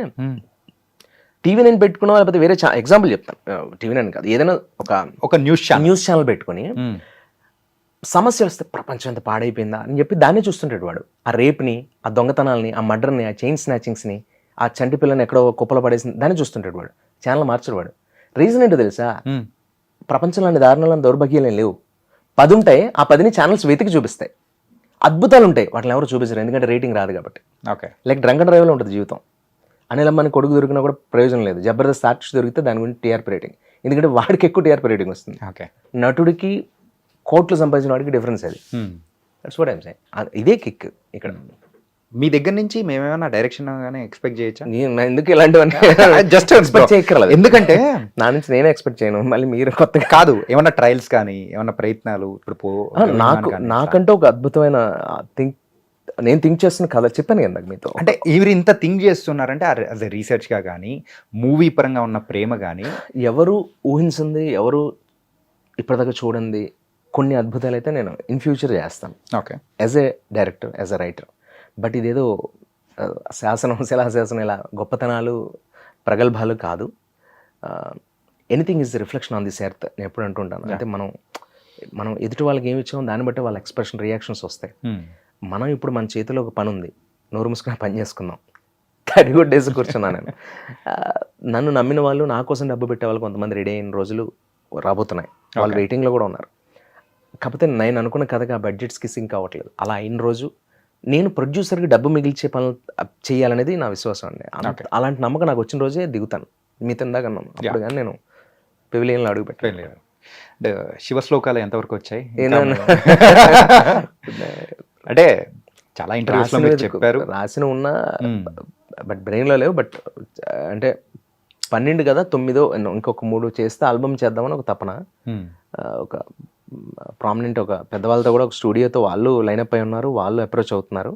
టీవీ నేను పెట్టుకున్నా, లేకపోతే వేరే ఎగ్జాంపుల్ చెప్తాను, టీవీ నేను కాదు, ఏదైనా ఒక న్యూస్ ఛానల్ పెట్టుకుని సమస్య వస్తే ప్రపంచం ఎంత పాడైపోయిందా అని చెప్పి దాన్ని చూస్తుంటాడు వాడు. ఆ రేప్ని, ఆ దొంగతనాల్ని, ఆ మర్డర్ని, ఆ చైన్ స్నాచింగ్స్ని, ఆ చంటి పిల్లని ఎక్కడో కుప్పలో పడేసింది దాన్ని చూస్తుంటాడు వాడు. ఛానల్ మార్చడు వాడు. రీజన్ ఏంటో తెలుసా? ప్రపంచంలోని దారుణాలను, దౌర్భాగ్యాలు లేవు. 10 ఉంటాయి, ఆ 10ని ఛానల్స్ వెతికి చూపిస్తాయి. అద్భుతాలు ఉంటాయి, వాటిని ఎవరు చూపించరు, ఎందుకంటే రేటింగ్ రాదు కాబట్టి. ఓకే, లైక్ డ్రంక్ అండ్ డ్రైవ్లో ఉంటుంది జీవితం. అనిలమ్మని కొడుకు దొరికినా కూడా ప్రయోజనం లేదు. జబర్దస్త్ ఆర్టిస్ట్ దొరికితే దాని గురించి టీఆర్పీ రేటింగ్, ఎందుకంటే వాడికి ఎక్కువ టీఆర్పీ రేటింగ్ వస్తుంది. ఓకే, నటుడికి కోట్లు సంపాదించిన వాడికి డిఫరెన్స్ అది. That's what I'm saying. ఇదే కిక్ ఇక్కడ. మీ దగ్గర నుంచి మేమేమైనా డైరెక్షన్ గానే ఎక్స్పెక్ట్ చేయొచ్చా? ఎందుకు ఇలాంటివన్నీ జస్ట్ ఎక్స్పెక్ట్ చేయక్కర్లేదు, ఎందుకంటే నా నుంచి నేనే ఎక్స్పెక్ట్ చేయను. మళ్ళీ మీరు కొత్తగా కాదు, ఏమన్నా ట్రయల్స్ కానీ ఏమన్నా ప్రయత్నాలు ఇప్పుడు నాకంటే ఒక అద్భుతమైన నేను థింక్ చేస్తున్న కథ చెప్పాను కదా మీతో. అంటే ఇవి ఇంత థింక్ చేస్తున్నారంటే యాజ్ ఎ రీసెర్చ్గా కానీ మూవీ పరంగా ఉన్న ప్రేమ కానీ ఎవరు ఊహించింది, ఎవరు ఇప్పటిదాకా చూడండి కొన్ని అద్భుతాలు అయితే నేను ఇన్ ఫ్యూచర్ చేస్తాను. Okay, as a director, as a writer. But ఇదేదో శాసనం, శిలాశాసనం, ఇలా గొప్పతనాలు, ప్రగల్భాలు కాదు. Anything is reflection on this earth. నేను ఎప్పుడు అంటుంటాను. అంటే మనం ఎదుటి వాళ్ళకి ఏమి ఇచ్చామో దాన్ని బట్టి వాళ్ళ ఎక్స్ప్రెషన్, రియాక్షన్స్ వస్తాయి. మనం ఇప్పుడు మన చేతిలో ఒక పని ఉంది, నోరు మూసుకుని పని చేసుకుందాం. తడిగుడ్డేసి కూర్చున్నా నేను. నన్ను నమ్మిన వాళ్ళు, నా కోసం డబ్బు పెట్టే వాళ్ళు కొంతమంది రెడీ అయిన రోజులు రాబోతున్నాయి. వాళ్ళు వెయిటింగ్లో కూడా ఉన్నారు. కాకపోతే నేను అనుకున్న కథగా బడ్జెట్స్కి సింక్ అవ్వట్లేదు. అలా అయిన రోజు నేను ప్రొడ్యూసర్కి డబ్బు మిగిల్చే పనులు చేయాలనేది నా విశ్వాసం అండి. అలాంటి నమ్మకం నాకు వచ్చిన రోజే దిగుతాను. మీతో ఇందాక అన్నాను, అప్పుడు కానీ నేను పెవిలియన్లో అడుగు పెట్టలేదు. శివశ్లోకాలు ఎంతవరకు వచ్చాయి? అంటే చాలా ఇంటర్వ్యూస్లో చెప్పారు, రాసిన ఉన్నా బట్ బ్రెయిన్లో లేవు. బట్ అంటే 12 కదా, 9 ఇంకొక 3 చేస్తే ఆల్బమ్ చేద్దామని ఒక తపన. ఒక ప్రామినెంట్ ఒక పెద్దవాళ్ళతో కూడా ఒక స్టూడియోతో వాళ్ళు లైనప్ అయి ఉన్నారు, వాళ్ళు అప్రోచ్ అవుతున్నారు.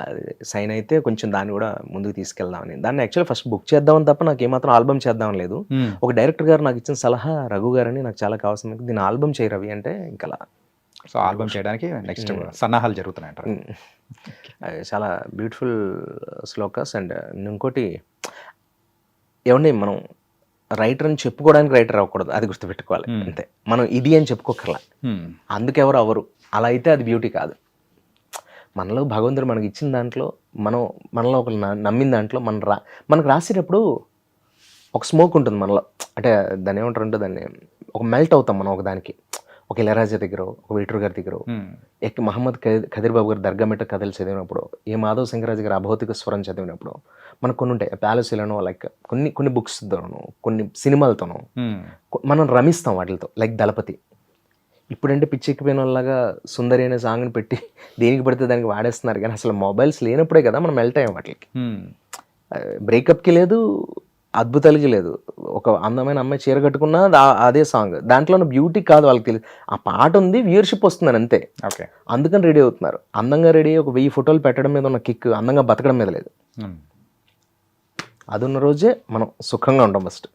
అది సైన్ అయితే కొంచెం దాన్ని కూడా ముందుకు తీసుకెళ్దామని. దాన్ని యాక్చువల్లీ ఫస్ట్ బుక్ చేద్దామని తప్ప నాకు ఏమాత్రం ఆల్బమ్ చేద్దామని లేదు. ఒక డైరెక్టర్ గారు నాకు ఇచ్చిన సలహా, రఘు గారని, నాకు చాలా కావాల్సింది, దీన్ని ఆల్బమ్ చేయి రవి అంటే ఇంకా. సో ఆల్బమ్ చేయడానికి నెక్స్ట్ సన్నాహాలు జరుగుతున్నాయి అంటారు. చాలా బ్యూటిఫుల్ శ్లోకాస్. అండ్ ఇంకోటి ఏమండి, మనం రైటర్ అని చెప్పుకోవడానికి రైటర్ అవ్వకూడదు, అది గుర్తుపెట్టుకోవాలి అంతే. మనం ఇది అని చెప్పుకోకర్లా, అందుకెవరు అవ్వరు. అలా అయితే అది బ్యూటీ కాదు. మనలో భగవంతుడు మనకి ఇచ్చిన దాంట్లో, మనలో ఒకరు నమ్మిన దాంట్లో మనకు రాసేటప్పుడు ఒక స్మోక్ ఉంటుంది మనలో. అంటే దాన్ని ఏమంటారు అంటే, దాన్ని ఒక మెల్ట్ అవుతాం మనం ఒక దానికి. ఒక ఇళయరాజా దగ్గర, ఒక వేటూరు గారి దగ్గర, మహమ్మద్ ఖదీర్ బాబు గారి దర్గా మెట్ట కథలు చదివినప్పుడు, ఏ మాధవ్ సింగరాజు గారి అభౌతిక స్వరం చదివినప్పుడు మనకు కొన్ని ఉంటాయి. ప్యాలెస్లోనో లైక్ కొన్ని బుక్స్తోనో, కొన్ని సినిమాలతోనో మనం రమిస్తాం వాటితో. లైక్ దళపతి. ఇప్పుడంటే పిచ్చెక్కిపోయిన వాళ్ళగా సుందరి అనే సాంగ్ని పెట్టి దేనికి పడితే దానికి వాడేస్తున్నారు. కానీ అసలు మొబైల్స్ లేనప్పుడే కదా మనం మెల్ట్ అయ్యాం వాటికి. బ్రేకప్కి లేదు, అద్భుతాలకి లేదు. ఒక అందమైన అమ్మాయి చీర కట్టుకున్నా అదే సాంగ్. దాంట్లో ఉన్న బ్యూటీ కాదు వాళ్ళకి తెలియదు. ఆ పాట ఉంది, వ్యూయర్షిప్ వస్తుందని అంతే. ఓకే, అందుకని రెడీ అవుతున్నారు. అందంగా రెడీ ఒక 1000 ఫోటోలు పెట్టడం మీద ఉన్న కిక్ అందంగా బతకడం మీద లేదు. అది ఉన్న రోజే మనం సుఖంగా ఉంటాం. ఫస్ట్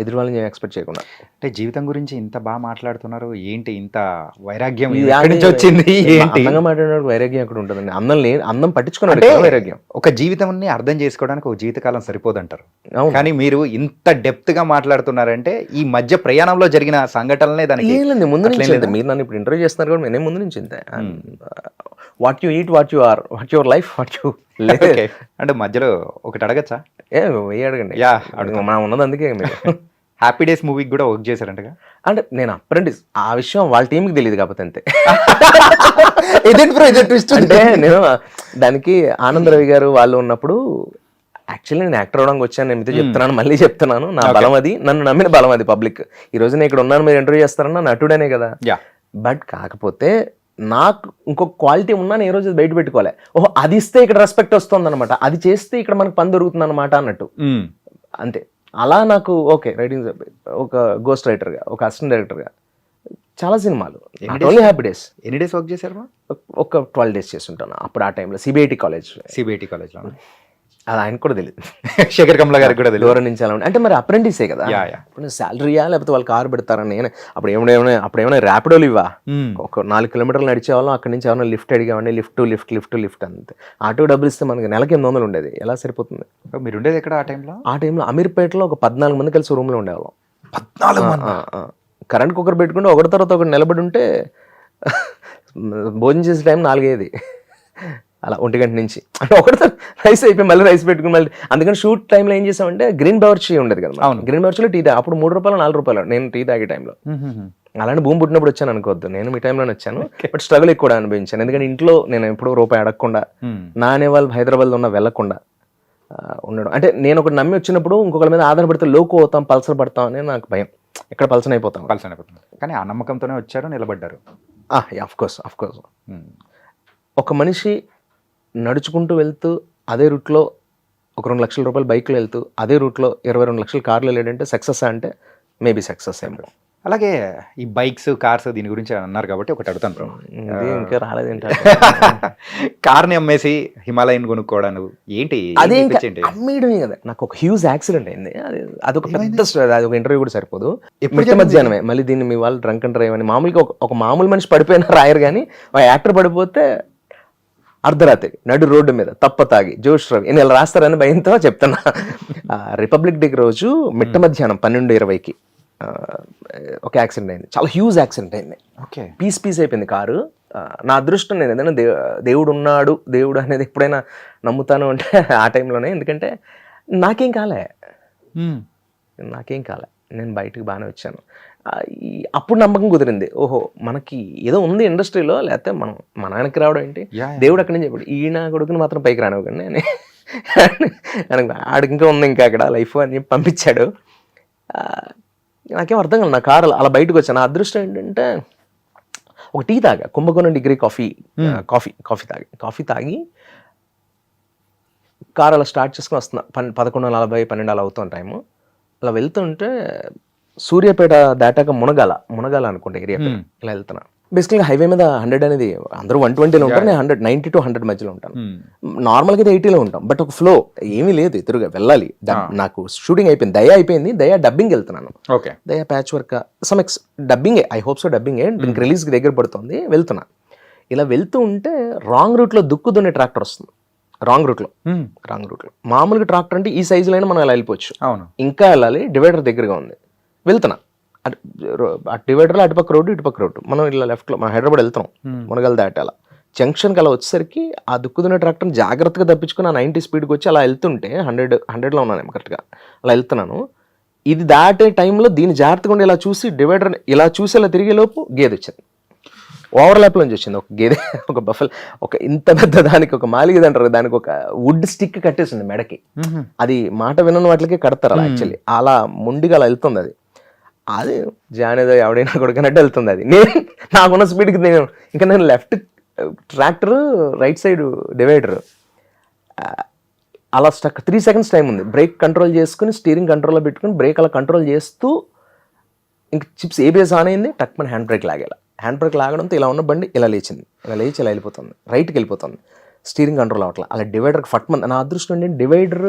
ఎదురు వాళ్ళని నేను ఎక్స్పెక్ట్ చేయకుండా. అంటే జీవితం గురించి ఇంత బాగా మాట్లాడుతున్నారు, ఏంటి ఇంత వైరాగ్యం ఎక్కడి నుంచి వచ్చింది, ఏంటి? అందంగా మాట్లాడినప్పుడు వైరాగ్యం ఎక్కడ ఉంటుందండి? అందం పట్టించుకున్నాడు అంటే వైరాగ్యం. ఒక జీవితాన్ని అర్థం చేసుకోవడానికి ఒక జీవితకాలం సరిపోదంటారు, అవును. కానీ మీరు ఇంత డెప్త్ గా మాట్లాడుతున్నారంటే ఈ మధ్య ప్రయాణంలో జరిగిన సంఘటనలే దానికి. ఏంటండి ముందు నుంచి అట్లేం ఇంతే. మీరు నన్ను ఇప్పుడు ఇంటర్వ్యూ చేస్తున్నారు కూడా నేను ముందు నుంచి ఇంతే. What you eat, what you are, what your life, what you Okay. అంటే మధ్యలో ఒకటి అడగచ్చా? అడగండి. యా, మనం ఉన్నది అందుకే మీరు. హ్యాపీ డేస్ మూవీకి కూడా వర్క్ చేశారంటగా? అంటే నేను అప్రెంటిస్, ఆ విషయం వాళ్ళ టీంకి తెలియదు కాకపోతే అంతే. అంటే నేను దానికి ఆనంద్ రవి గారు వాళ్ళు ఉన్నప్పుడు యాక్చువల్లీ నేను యాక్టర్ అవడానికి వచ్చాను. నేను మీతో చెప్తున్నాను, మళ్ళీ చెప్తున్నాను, నా బలం అది, నన్ను నమ్మిన బలం అది పబ్లిక్. ఈ రోజు నేను ఇక్కడ ఉన్నాను, మీరు ఇంటర్వ్యూ చేస్తారన్నా నటుడనే కదా. బట్ కాకపోతే నాకు ఇంకొక క్వాలిటీ ఉన్నా నేను ఏ రోజు బయట పెట్టుకోలే. ఓహో అది ఇస్తే ఇక్కడ రెస్పెక్ట్ వస్తుంది అనమాట, అది చేస్తే ఇక్కడ మనకు పని దొరుకుతుంది అనమాట అన్నట్టు అంతే. అలా నాకు ఓకే రైటింగ్, ఒక గోస్ట్ రైటర్గా, ఒక అసిస్టెంట్ డైరెక్టర్గా చాలా సినిమాలు. Only happy days. ఎన్ని డేస్ వర్క్ చేశారు? ఒక 12 days చేస్తుంటాను అప్పుడు. ఆ టైంలో సిబిఐటి కాలేజ్లో అది ఆయనకు కూడా తెలియదు, శేఖర్ కమల గారికి కూడా తెలియదు. దూరం నుంచి అలా అంటే మరి అప్రెంటిసే కదా, ఇప్పుడు శాలరీయా లేకపోతే వాళ్ళు కారు పెడతారని. నేను అప్పుడు ఏమైనా ర్యాపిడోలు ఇవ్వా, ఒక 4 kilometers నడిచేవాళ్ళం, అక్కడి నుంచి ఏమైనా లిఫ్ట్ అడిగామండి, లిఫ్ట్ అంతే. ఆటో డబ్బులు ఇస్తే మనకి నెలకి 800 ఉండేది, ఎలా సరిపోతుంది? మీరు ఉండేది ఎక్కడ ఆ టైంలో? అమీర్పేటలో ఒక 14 మంది కలిసి రూమ్లో ఉండేవాళ్ళం. 14 మంది? కరెంట్ కుక్కర్ పెట్టుకుంటే ఒకటి తర్వాత ఒకటి నిలబడి ఉంటే భోజనం చేసే టైం 4 అయ్యేది. అలా 1 గంట నుంచి అంటే ఒకటి రైస్ అయిపోయి మళ్ళీ రైస్ పెట్టుకుని మళ్ళీ. అందుకని షూట్ టైంలో ఏం చేసామంటే గ్రీన్ బవర్చీ ఉండేది కదా, గ్రీన్ బవర్చీలో టీ అప్పుడు 3 రూపాయలు 4 రూపాయలు నేను టీ తాగే టైంలో. అలాంటి భూమి పుట్టినప్పుడు వచ్చాను అనుకోవద్దు, నేను మీ టైంలోనే వచ్చాను. బట్ స్ట్రగుల్ ఎక్కువ అనిపించాను, ఎందుకంటే ఇంట్లో నేను ఎప్పుడు రూపాయి అడగకుండా, నా అనే వాళ్ళు హైదరాబాద్లో ఉన్న వెళ్ళకుండా ఉండడం. అంటే నేను ఒకటి నమ్మి వచ్చినప్పుడు ఇంకొకరి మీద ఆధారపడితే లోకు అవుతాం, పల్సర్ పడతాం అని నాకు భయం. ఎక్కడ పల్సన్ అయిపోతాం. కానీ ఆ నమ్మకంతోనే వచ్చారు, నిలబడ్డారు. Of course. ఒక మనిషి నడుచుకుంటూ వెళ్తూ అదే రూట్లో ఒక 2 లక్షల రూపాయలు బైక్లో వెళ్తూ అదే రూట్లో 22 లక్షల కార్లు వెళ్ళాడంటే సక్సెస్ అంటే మేబీ సక్సెస్ ఏమో. అలాగే ఈ బైక్స్, కార్స్ దీని గురించి అన్నారు కాబట్టి ఒకటి అడుగుతాను బ్రో. ఇంకా రాలేదేంటి? కార్ని అమ్మేసి హిమాలయన్ కొనుక్కోవడం ఏంటి? అదే అమ్మేయడమే కదా. నాకు ఒక హ్యూజ్ యాక్సిడెంట్ అయింది, అదొక పెద్ద అది ఒక ఇంటర్వ్యూ కూడా సరిపోదు. ఎప్పుడు మధ్యాహ్నమే మళ్ళీ దీన్ని మీ వాళ్ళు డ్రంక్ అండ్ డ్రైవ్ అని. మామూలుగా ఒక మామూలు మనిషి పడిపోయినా రాయరు, కానీ ఒక యాక్టర్ పడిపోతే అర్ధరాత్రి నడు రోడ్డు మీద తప్ప తాగి జోష్ రవి ఇలా రాస్తారని భయంతో చెప్తున్నా. రిపబ్లిక్ డే రోజు మిట్ట మధ్యాహ్నం 12:20కి ఒక యాక్సిడెంట్ అయింది, చాలా హ్యూజ్ యాక్సిడెంట్ అయింది. పీస్ అయిపోయింది కారు. నా అదృష్టం, నేను ఏదైనా దేవుడు ఉన్నాడు, దేవుడు అనేది ఎప్పుడైనా నమ్ముతాను అంటే ఆ టైంలోనే. ఎందుకంటే నాకేం కాలే, నేను బయటకు బాగానే వచ్చాను. అప్పుడు నమ్మకం కుదిరింది, ఓహో మనకి ఏదో ఉంది ఇండస్ట్రీలో, లేకపోతే మన ఆయనకి రావడం ఏంటి, దేవుడు అక్కడి నుంచి చెప్పాడు ఈయన కొడుకుని మాత్రం పైకి రానివ్వకండి అని. ఆడికి ఇంకా ఉంది ఇంకా అక్కడ లైఫ్ అని చెప్పి పంపించాడు. నాకేం అర్థం కాదు, నా కారు అలా బయటకు వచ్చాను. నా అదృష్టం ఏంటంటే ఒక టీ తాగా, కుంభకోణం డిగ్రీ కాఫీ తాగి కారు అలా స్టార్ట్ చేసుకుని వస్తున్నా. 11:40, 12 అలా అవుతుంది టైము. అలా వెళ్తుంటే సూర్యాపేట దాటాక మునగాల అనుకుంటా ఏరియా, ఇలా వెళ్తున్నా. బేసికల్గా హైవే మీద 100 అనేది అందరూ 120లో ఉంటారు, నేను 90 to 100 మధ్యలో ఉంటాను. నార్మల్గా అయితే 80లో ఉంటాం. బట్ ఒక ఫ్లో ఏమీ లేదు, ఎదురుగా వెళ్ళాలి. నాకు షూటింగ్ అయిపోయింది, దయా డబ్బింగ్ వెళ్తున్నాను. దయా ప్యాచ్ వర్క్ సమ్ఎక్స్ డబ్బింగే, ఐ హోప్ సో డబ్బింగే. దీనికి రిలీజ్కి దగ్గర పడుతుంది, వెళ్తున్నా. ఇలా వెళ్తూ ఉంటే రాంగ్ రూట్లో దున్నే ట్రాక్టర్ వస్తుంది. రాంగ్ రూట్లో మామూలుగా ట్రాక్టర్ అంటే ఈ సైజులో అయినా మనం ఇలా వెళ్ళిపోవచ్చు, ఇంకా వెళ్ళాలి. డివైడర్ దగ్గరగా ఉంది, వెళ్తున్నా. డివైడర్లో అటుపక్క రోడ్డు, మనం ఇలా లెఫ్ట్లో మన హైదరాబాద్ వెళ్తున్నాం, మునగల్ దాటాల జంక్షన్కి అలా వచ్చేసరికి ఆ దుక్కుతున్న ట్రాక్టర్ని జాగ్రత్తగా తప్పించుకుని ఆ 90 స్పీడ్కి వచ్చి అలా వెళ్తుంటే 100లో ఉన్నాను కరెక్ట్గా. అలా వెళ్తున్నాను. ఇది దాటే టైంలో దీన్ని జాగ్రత్తగా ఉండి ఇలా చూసి డివైడర్ ఇలా చూసి అలా తిరిగే లోపు గేదె వచ్చింది, ఓవర్లాప్ నుంచి వచ్చింది ఒక గేదె. ఒక బఫెల్, ఒక ఇంత పెద్ద దానికి ఒక మాలిగేది అంటారు, దానికి ఒక వుడ్ స్టిక్ కట్టేసింది మెడకి. అది మాట వినని వాటికి కడతారు అలా యాక్చువల్లీ. అలా ముండిగా అలా వెళ్తుంది అది జానేదో ఎవడైనా కొడుకున్నట్టు వెళ్తుంది అది. నాకున్న స్పీడ్కి నేను left tractor, right side divider, అలా స్టక్ 3 seconds టైం ఉంది. బ్రేక్ కంట్రోల్ చేసుకుని స్టీరింగ్ కంట్రోల్లో పెట్టుకుని బ్రేక్ అలా కంట్రోల్ చేస్తూ ఇంక చిప్స్ ఏబిఎస్ ఆన్ అయింది, టక్మని హ్యాండ్ బ్రేక్ లాగడంతో ఇలా ఉన్న బండి ఇలా లేచి ఇలా వెళ్ళిపోతుంది, రైట్కి వెళ్ళిపోతుంది. స్టీరింగ్ కంట్రోల్ అవ్వట్లా. అలా డివైడర్కి ఫట్మంది. నా అదృష్టం ఏంటంటే డివైడర్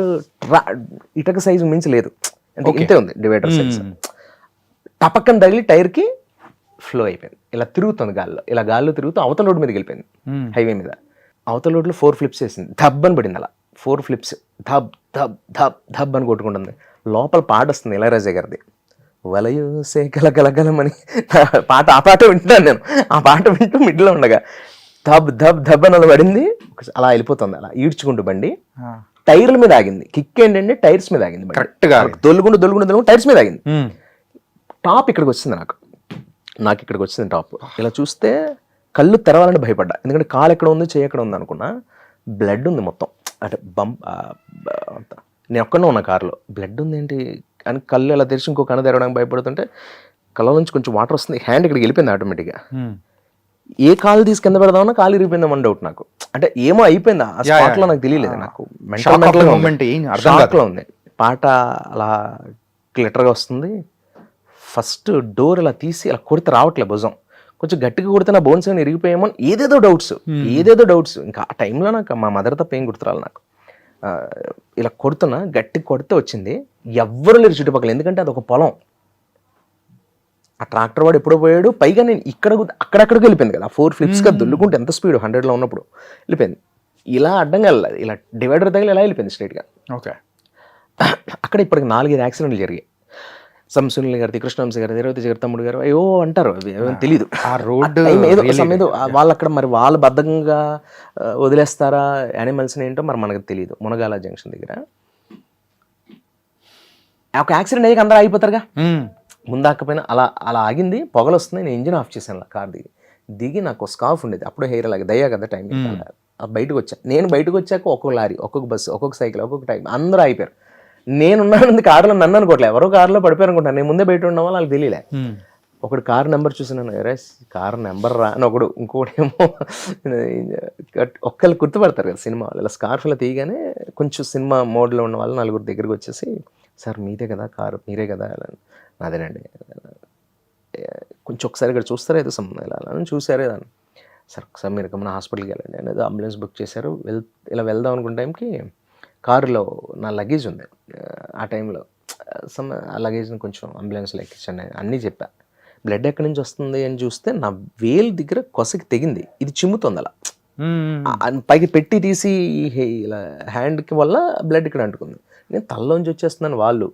ఇటక సైజు మించి లేదు, అంటే ఇంతే ఉంది డివైడర్ సైజ్. టపక్కన తగిలి టైర్కి ఫ్లో అయిపోయింది. ఇలా తిరుగుతుంది గాల్లో, ఇలా గాల్లో తిరుగుతూ అవతల రోడ్డు మీదకి వెళ్ళిపోయింది, హైవే మీద. అవతల రోడ్లో 4 ఫ్లిప్స్ వేసింది, ధబ్ అని పడింది. అలా 4 ఫ్లిప్స్ ధబ్ ధబ్ ధబ్ ధబ్ అని కొట్టుకుంటుంది. లోపల పాట వస్తుంది ఇళయరాజా గారిది, వలయూసే గలగలగలమని పాట. ఆ పాట వింటున్నాను నేను. ఆ పాట వింటూ మిడ్లో ఉండగా ధబ్ ధబ్ ధబ్ అని అలా పడింది. అలా వెళ్ళిపోతుంది, అలా ఈడ్చుకుంటూ బండి. టైర్ల మీద ఆగింది. కిక్ ఏంటంటే టైర్స్ మీద ఆగింది, కరెక్ట్గా దొల్లుకుంటూ టైర్స్ మీద ఆగింది. టాప్ ఇక్కడికి వచ్చింది, నాకు ఇక్కడికి వచ్చింది టాప్. ఇలా చూస్తే కళ్ళు తెరవాలని భయపడ్డా, ఎందుకంటే కాలు ఎక్కడ ఉంది, చెయ్యి ఎక్కడ ఉంది అనుకున్నా. బ్లడ్ ఉంది మొత్తం, అంటే నేను ఒక్కడే ఉన్నా కారులో. బ్లడ్ ఉంది ఏంటి అని కళ్ళు ఎలా తెరిచి ఇంకో కన్ను తెరవడానికి భయపడుతుంటే కళ్ళ నుంచి కొంచెం వాటర్ వస్తుంది. హ్యాండ్ ఇక్కడికి వెళ్ళిపోయింది ఆటోమేటిక్గా. ఏ కాలు తీసి కింద పెడదామన్నా కాలు ఇరిగిపోయిందామని డౌట్ నాకు. అంటే ఏమో అయిపోయింది ఆ స్పాట్ లో, నాకు తెలియలేదు. నాకు మెంటల్ ఉంది. పాట అలా క్లిటర్గా వస్తుంది. ఫస్ట్ డోర్ ఇలా తీసి ఇలా కొడితే రావట్లే భుజం, కొంచెం గట్టిగా కొడితే నా బోన్స్ ఏమైనా ఇరిగిపోయామో ఏదేదో డౌట్స్. ఇంకా ఆ టైంలో నాకు మా మదర్ తప్ప ఏం గుర్తురాలి నాకు. ఇలా కొడుతున్నా, గట్టి కొడితే వచ్చింది. ఎవ్వరు లేరు చుట్టుపక్కల, ఎందుకంటే అది ఒక పొలం. ఆ ట్రాక్టర్ వాడు ఎప్పుడో పోయాడు. పైగా నేను అక్కడక్కడికి వెళ్ళిపోయింది కదా, 4 ఫ్లిప్స్గా దొల్లుకుంటే ఎంత స్పీడ్ 100లో ఉన్నప్పుడు వెళ్ళిపోయింది. ఇలా అడ్డంగా వెళ్ళాలి, ఇలా డివైడర్ తగిలి ఇలా వెళ్ళిపోయింది స్ట్రైట్గా. ఓకే. అక్కడ ఇప్పటికి 4-5 యాక్సిడెంట్లు జరిగాయి. సునీల్ గారి, కృష్ణవంశీ గారి, రేవతి గారి తమ్ముడు గారు ఏవో అంటారు, తెలియదు. ఆ రోడ్డు ఏదో వాళ్ళు అక్కడ మరి వాళ్ళు బద్ధంగా వదిలేస్తారా యానిమల్స్ని ఏంటో మరి మనకు తెలియదు. మునగాల జంక్షన్ దగ్గర ఒక యాక్సిడెంట్ అయ్యాక అందరూ ఆగిపోతారుగా, ముందాకపోయినా అలా ఆగింది. పొగలు వస్తుంది. నేను ఇంజిన్ ఆఫ్ చేశాను. కార్ దిగి నాకు స్కార్ఫ్ ఉండేది, అప్పుడు హెయిర్ అలాగే దయ్యా కదా టైం. బయటకు వచ్చా. నేను బయటకు వచ్చాక ఒక్కొక్క లారీ, ఒక్కొక్క బస్సు, ఒక్కొక్క సైకిల్, ఒక్కొక్క టైం అందరూ అయిపోయారు. నేనున్నాను కారులో, నన్ను అనుకోవట్లే, ఎవరో కారులో పడిపోయారు అనుకుంటాను. నేను ముందే బయట ఉన్న వాళ్ళు వాళ్ళకి తెలియలే. ఒకడు కారు నెంబర్ చూసినాను, కారు నెంబర్ రా అని ఒకడు, ఇంకోటేమో ఒక్కళ్ళు గుర్తుపడతారు కదా సినిమా వాళ్ళు. ఇలా స్కార్ఫ్లో తీయగానే కొంచెం సినిమా మోడ్లో ఉన్న వాళ్ళు 4 దగ్గరికి వచ్చేసి, సార్ మీదే కదా కారు, మీరే కదా? అదేనండి. కొంచెం ఒకసారి ఇక్కడ చూస్తారా, ఏదో సంబంధం ఇలా అని చూసారే దాన్ని. సార్ ఒకసారి మీరు మన హాస్పిటల్కి వెళ్ళండి అనేది అంబులెన్స్ బుక్ చేశారు. ఇలా వెళ్దాం అనుకున్న టైంకి కారులో నా లగేజ్ ఉంది. ఆ టైంలో ఆ లగేజ్ని కొంచెం అంబులెన్స్లో ఎక్కించండి అన్నీ చెప్పా. బ్లడ్ ఎక్కడి నుంచి వస్తుంది అని చూస్తే నా వేలు దగ్గర కొసకి తెగింది. ఇది చిమ్ముతుంది అలా, పైకి పెట్టి తీసి ఇలా హ్యాండ్కి వల్ల బ్లడ్ ఇక్కడ అంటుకుంది. నేను తలలోంచి వచ్చేస్తున్నాను, వాళ్ళు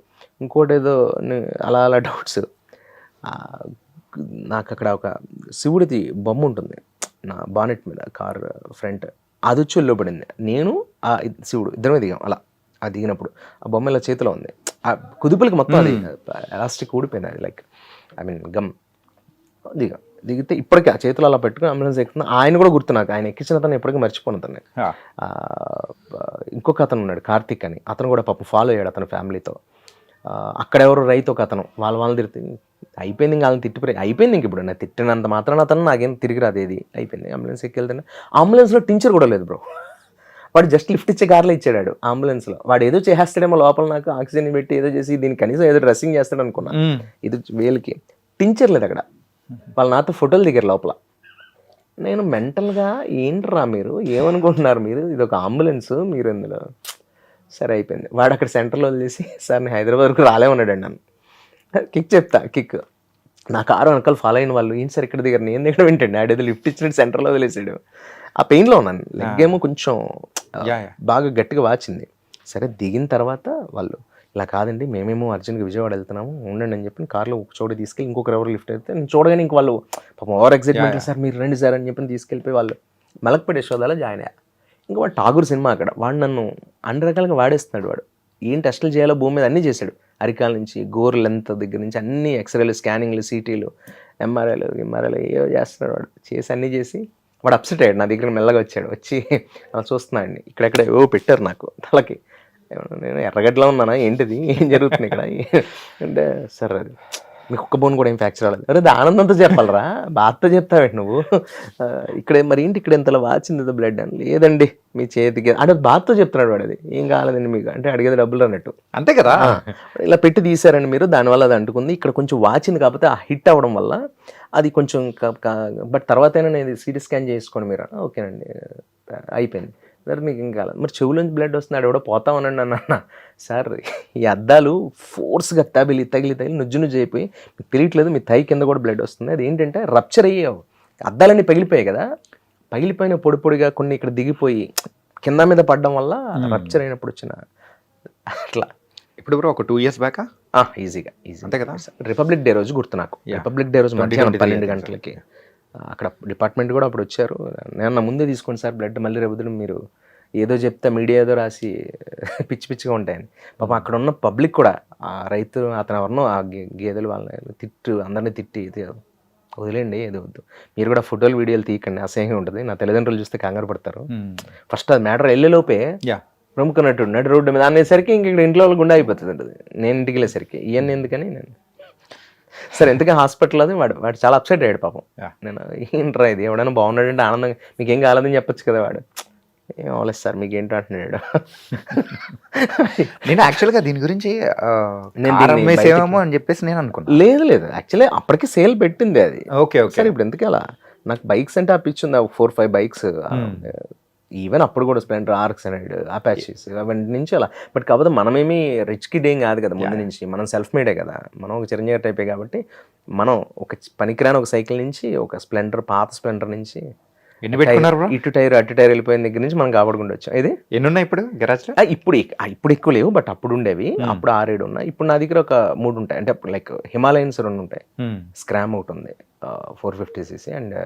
ఇంకోటి ఏదో అలా డౌట్స్. నాకు అక్కడ ఒక శివుడిది బొమ్మ ఉంటుంది నా బానెట్ మీద, కార్ ఫ్రంట్, అది వచ్చి వెళ్ళబడింది. నేను ఆ శివుడు ఇద్దరమే దిగాం. అలా ఆ దిగినప్పుడు ఆ బొమ్మ ఇలా చేతిలో ఉంది. ఆ కుదుపులకి మొత్తం అది ఎలాస్టిక్ ఊడిపోయింది, అది లైక్ గమ్. దిగితే ఇప్పటికీ ఆ చేతులు అలా పెట్టుకుని అంబులెన్స్ ఎక్కుతున్నా. ఆయన కూడా గుర్తు నాకు, ఆయన ఎక్కించిన అతను ఎప్పటికీ మర్చిపోను అతన్ని. ఇంకొక అతను ఉన్నాడు కార్తిక్ అని, అతను కూడా పాపం ఫాలో అయ్యాడు అతని ఫ్యామిలీతో. అక్కడ ఎవరు రైతు ఒక అతను, వాళ్ళు తిరిగి అయిపోయింది. ఇంకా వాళ్ళని తిట్టిపోయి అయిపోయింది. ఇంక ఇప్పుడు నేను తిట్టినంత మాత్రం అతను నాకేం తిరిగి రాదు, ఏది అయిపోయింది. అంబులెన్స్ ఎక్కి వెళ్తాను. అంబులెన్స్లో టించర్ కూడా లేదు బ్రో. వాడు జస్ట్ లిఫ్ట్ ఇచ్చే కార్లో ఇచ్చాడు అంబులెన్స్లో. వాడు ఏదో చేస్తాడేమో లోపల, నాకు ఆక్సిజన్ పెట్టి ఏదో చేసి దీనికి కనీసం ఏదో డ్రెస్సింగ్ చేస్తాడు అనుకున్నా. ఇది వేలికి టించర్ లేదు అక్కడ. వాళ్ళు నాతో ఫోటోలు దిగారు లోపల. నేను మెంటల్గా ఏంట్రా మీరు ఏమనుకుంటున్నారు, మీరు ఇది ఒక అంబులెన్స్, మీరు ఇందులో సరే అయిపోయింది. వాడు అక్కడ సెంటర్లో వదిలేసి, సార్ నేను హైదరాబాద్ వరకు రాలేమన్నాడు నన్ను. కిక్ నా కారు వెనకాల ఫాలో అయిన వాళ్ళు, ఏంటి సార్ ఇక్కడ దిగారు, నేను దగ్గర వింటండి ఆడేదో లిఫ్ట్ ఇచ్చినట్టు సెంటర్లో వదిలేసాడు. ఆ పెయిన్లో ఉన్నాను, లెగ్ ఏమో కొంచెం బాగా గట్టిగా వాచింది. సరే దిగిన తర్వాత వాళ్ళు, ఇలా కాదండి మేమేమో అర్జెంట్గా విజయవాడ వెళ్తున్నాము ఉండండి అని చెప్పి కార్లో ఒక చోట తీసుకెళ్ళి ఇంకొకరు ఎవరు లిఫ్ట్ అయితే నేను చూడగానే ఇంక వాళ్ళు పాపం ఓవర్ ఎక్సైట్మెంట్, సార్ మీరు రండి సార్ అని చెప్పి తీసుకెళ్ళిపోయి వాళ్ళు మలక్పేట యశోదాలో జాయిన్ అయ్యా. ఇంకా వాడు ఠాగూర్ సినిమా అక్కడ, వాడు నన్ను అన్ని రకాలుగా వాడేస్తున్నాడు. వాడు ఏం టెస్టులు చేయాలో భూమి మీద అన్నీ చేశాడు. అరికాల నుంచి గోర్ లెంత్ దగ్గర నుంచి అన్ని ఎక్స్రేలు, స్కానింగ్లు, సిటీలు, ఎంఆర్ఐలు ఏవో చేస్తున్నాడు. వాడు చేసి అన్నీ చేసి వాడు అప్సెట్ అయ్యాడు. నా దగ్గర మెల్లగా వచ్చి చూస్తున్నాడు. ఇక్కడెక్కడ ఏవో పెట్టారు నాకు తలకి. నేను ఎర్రగడ్డలో ఉన్నానా ఏంటిది, ఏం జరుగుతుంది ఇక్కడ అంటే, సార్ అది మీకు ఒక్క బోన్ కూడా ఏం ఫ్రాక్చర్ అవ్వలేదు. అరే ఆనందంతో చెప్పాలరా, బాధతో చెప్తావేంటి నువ్వు, ఇక్కడ మరి ఏంటి ఇక్కడ ఎంతలా వాచింది బ్లడ్ అని. లేదండి మీ చేతికి అంటే బాధతో చెప్తున్నాడు వాడు. అది ఏం కాలేదండి మీకు అంటే అడిగేది డబ్బులు అన్నట్టు, అంతే కదా. ఇలా పెట్టి తీసారండి మీరు, దానివల్ల అది అంటుకుంది. ఇక్కడ కొంచెం వాచింది కాకపోతే ఆ హిట్ అవ్వడం వల్ల అది కొంచెం బట్ తర్వాత అయినా నేను సిటీ స్కాన్ చేసుకోండి మీరు. ఓకేనండి అయిపోయింది. సార్ మీకు ఏం కాలేదు, మరి చెవులోంచి బ్లడ్ వస్తుంది ఆడ ఎవడో పోతామనండి అన్న. సార్ ఈ అద్దాలు ఫోర్స్గా తగిలి నుజ్జు అయిపోయి మీకు తెలియట్లేదు, మీ థై కింద కూడా బ్లడ్ వస్తుంది. అది ఏంటంటే రప్చర్ అయ్యావు, అద్దాలన్నీ పగిలిపోయాయి కదా, పగిలిపోయిన పొడిగా కొన్ని ఇక్కడ దిగిపోయి కింద మీద పడడం వల్ల రప్చర్ అయినప్పుడు వచ్చిన అట్లా. ఇప్పుడు బ్రో ఒక 2 years బ్యాక్ ఈజీగా అంతే కదా. రిపబ్లిక్ డే రోజు గుర్తు నాకు, రిపబ్లిక్ డే రోజు మధ్యాహ్నం 12 గంటలకి అక్కడ డిపార్ట్మెంట్ కూడా అప్పుడు వచ్చారు. నేను ముందే తీసుకోండి సార్ బ్లడ్, మళ్ళీ రేపు మీరు ఏదో చెప్తే మీడియా ఏదో రాసి పిచ్చిగా ఉంటాయని. పాపం అక్కడ ఉన్న పబ్లిక్ కూడా, ఆ రైతు అతను ఎవరినో ఆ గేదెలు వాళ్ళని అందరినీ తిట్టి ఇది వదిలేండి, ఏదో వద్దు, మీరు కూడా ఫోటోలు వీడియోలు తీయకండి, అసహ్యంగా ఉంటుంది, నా తల్లిదండ్రులు చూస్తే కంగారు పడతారు. ఫస్ట్ అది మ్యాటర్ వెళ్ళేలోపే ప్రముఖ నటు రోడ్డు మీద అనేసరికి ఇంక ఇక్కడ ఇంట్లో వాళ్ళు గుండె అయిపోతుంది ఉంటుంది. నేను ఇంటికి వెళ్ళేసరికి ఇవన్నీ ఎందుకని నేను సరే ఎందుకంటే హాస్పిటల్ అది వాడు చాలా అప్సెట్ అయ్యాడు పాపం. నేను ఏంట్రా ఇది, ఎవడైనా బాగున్నాడంటే ఆనందంగా మీకేం కాలేదని చెప్పొచ్చు కదా, వాడు ఏం అవ్వలేదు సార్ మీకు ఏంటో అంటున్నాడు. నేను యాక్చువల్గా దీని గురించి నేను అని చెప్పేసి నేను అనుకున్నాను. లేదు యాక్చువల్లీ అప్పటికి సేల్ పెట్టింది అది. ఓకే సార్ ఇప్పుడు ఎందుకు అలా, నాకు బైక్స్ అంటే అప్పించింది 4-5 బైక్స్, ఈవెన్ అప్పుడు కూడా స్ప్లెండర్, RX 100, అపాచీస్ అవన్నీ నుంచి అలా. బట్ కాకపోతే మనమేమి రిచ్ కిడ్ ఏం కాదు కదా ముందు నుంచి, మనం సెల్ఫ్ మేడే కదా, మనం ఒక చిరంజీవి టైపే కాబట్టి మనం ఒక పనికిరాని ఒక సైకిల్ నుంచి ఒక స్ప్లెండర్, పాత స్ప్లెండర్ నుంచి ఇటు టైర్ అటు టైర్ వెళ్ళిపోయిన దగ్గర నుంచి మనం కాపాడుకుంటూ వచ్చాం. ఇది ఎన్ని ఉన్నాయి ఇప్పుడు గరాజ్? ఇప్పుడు ఎక్కువ లేవు, బట్ అప్పుడు ఉండేవి, అప్పుడు 6-7 ఉన్నాయి. ఇప్పుడు నా దగ్గర ఒక 3 ఉంటాయి, అంటే లైక్ హిమాలయన్స్ 2 ఉంటాయి, స్క్రామ్ ఒకటి ఉంది 450cc, and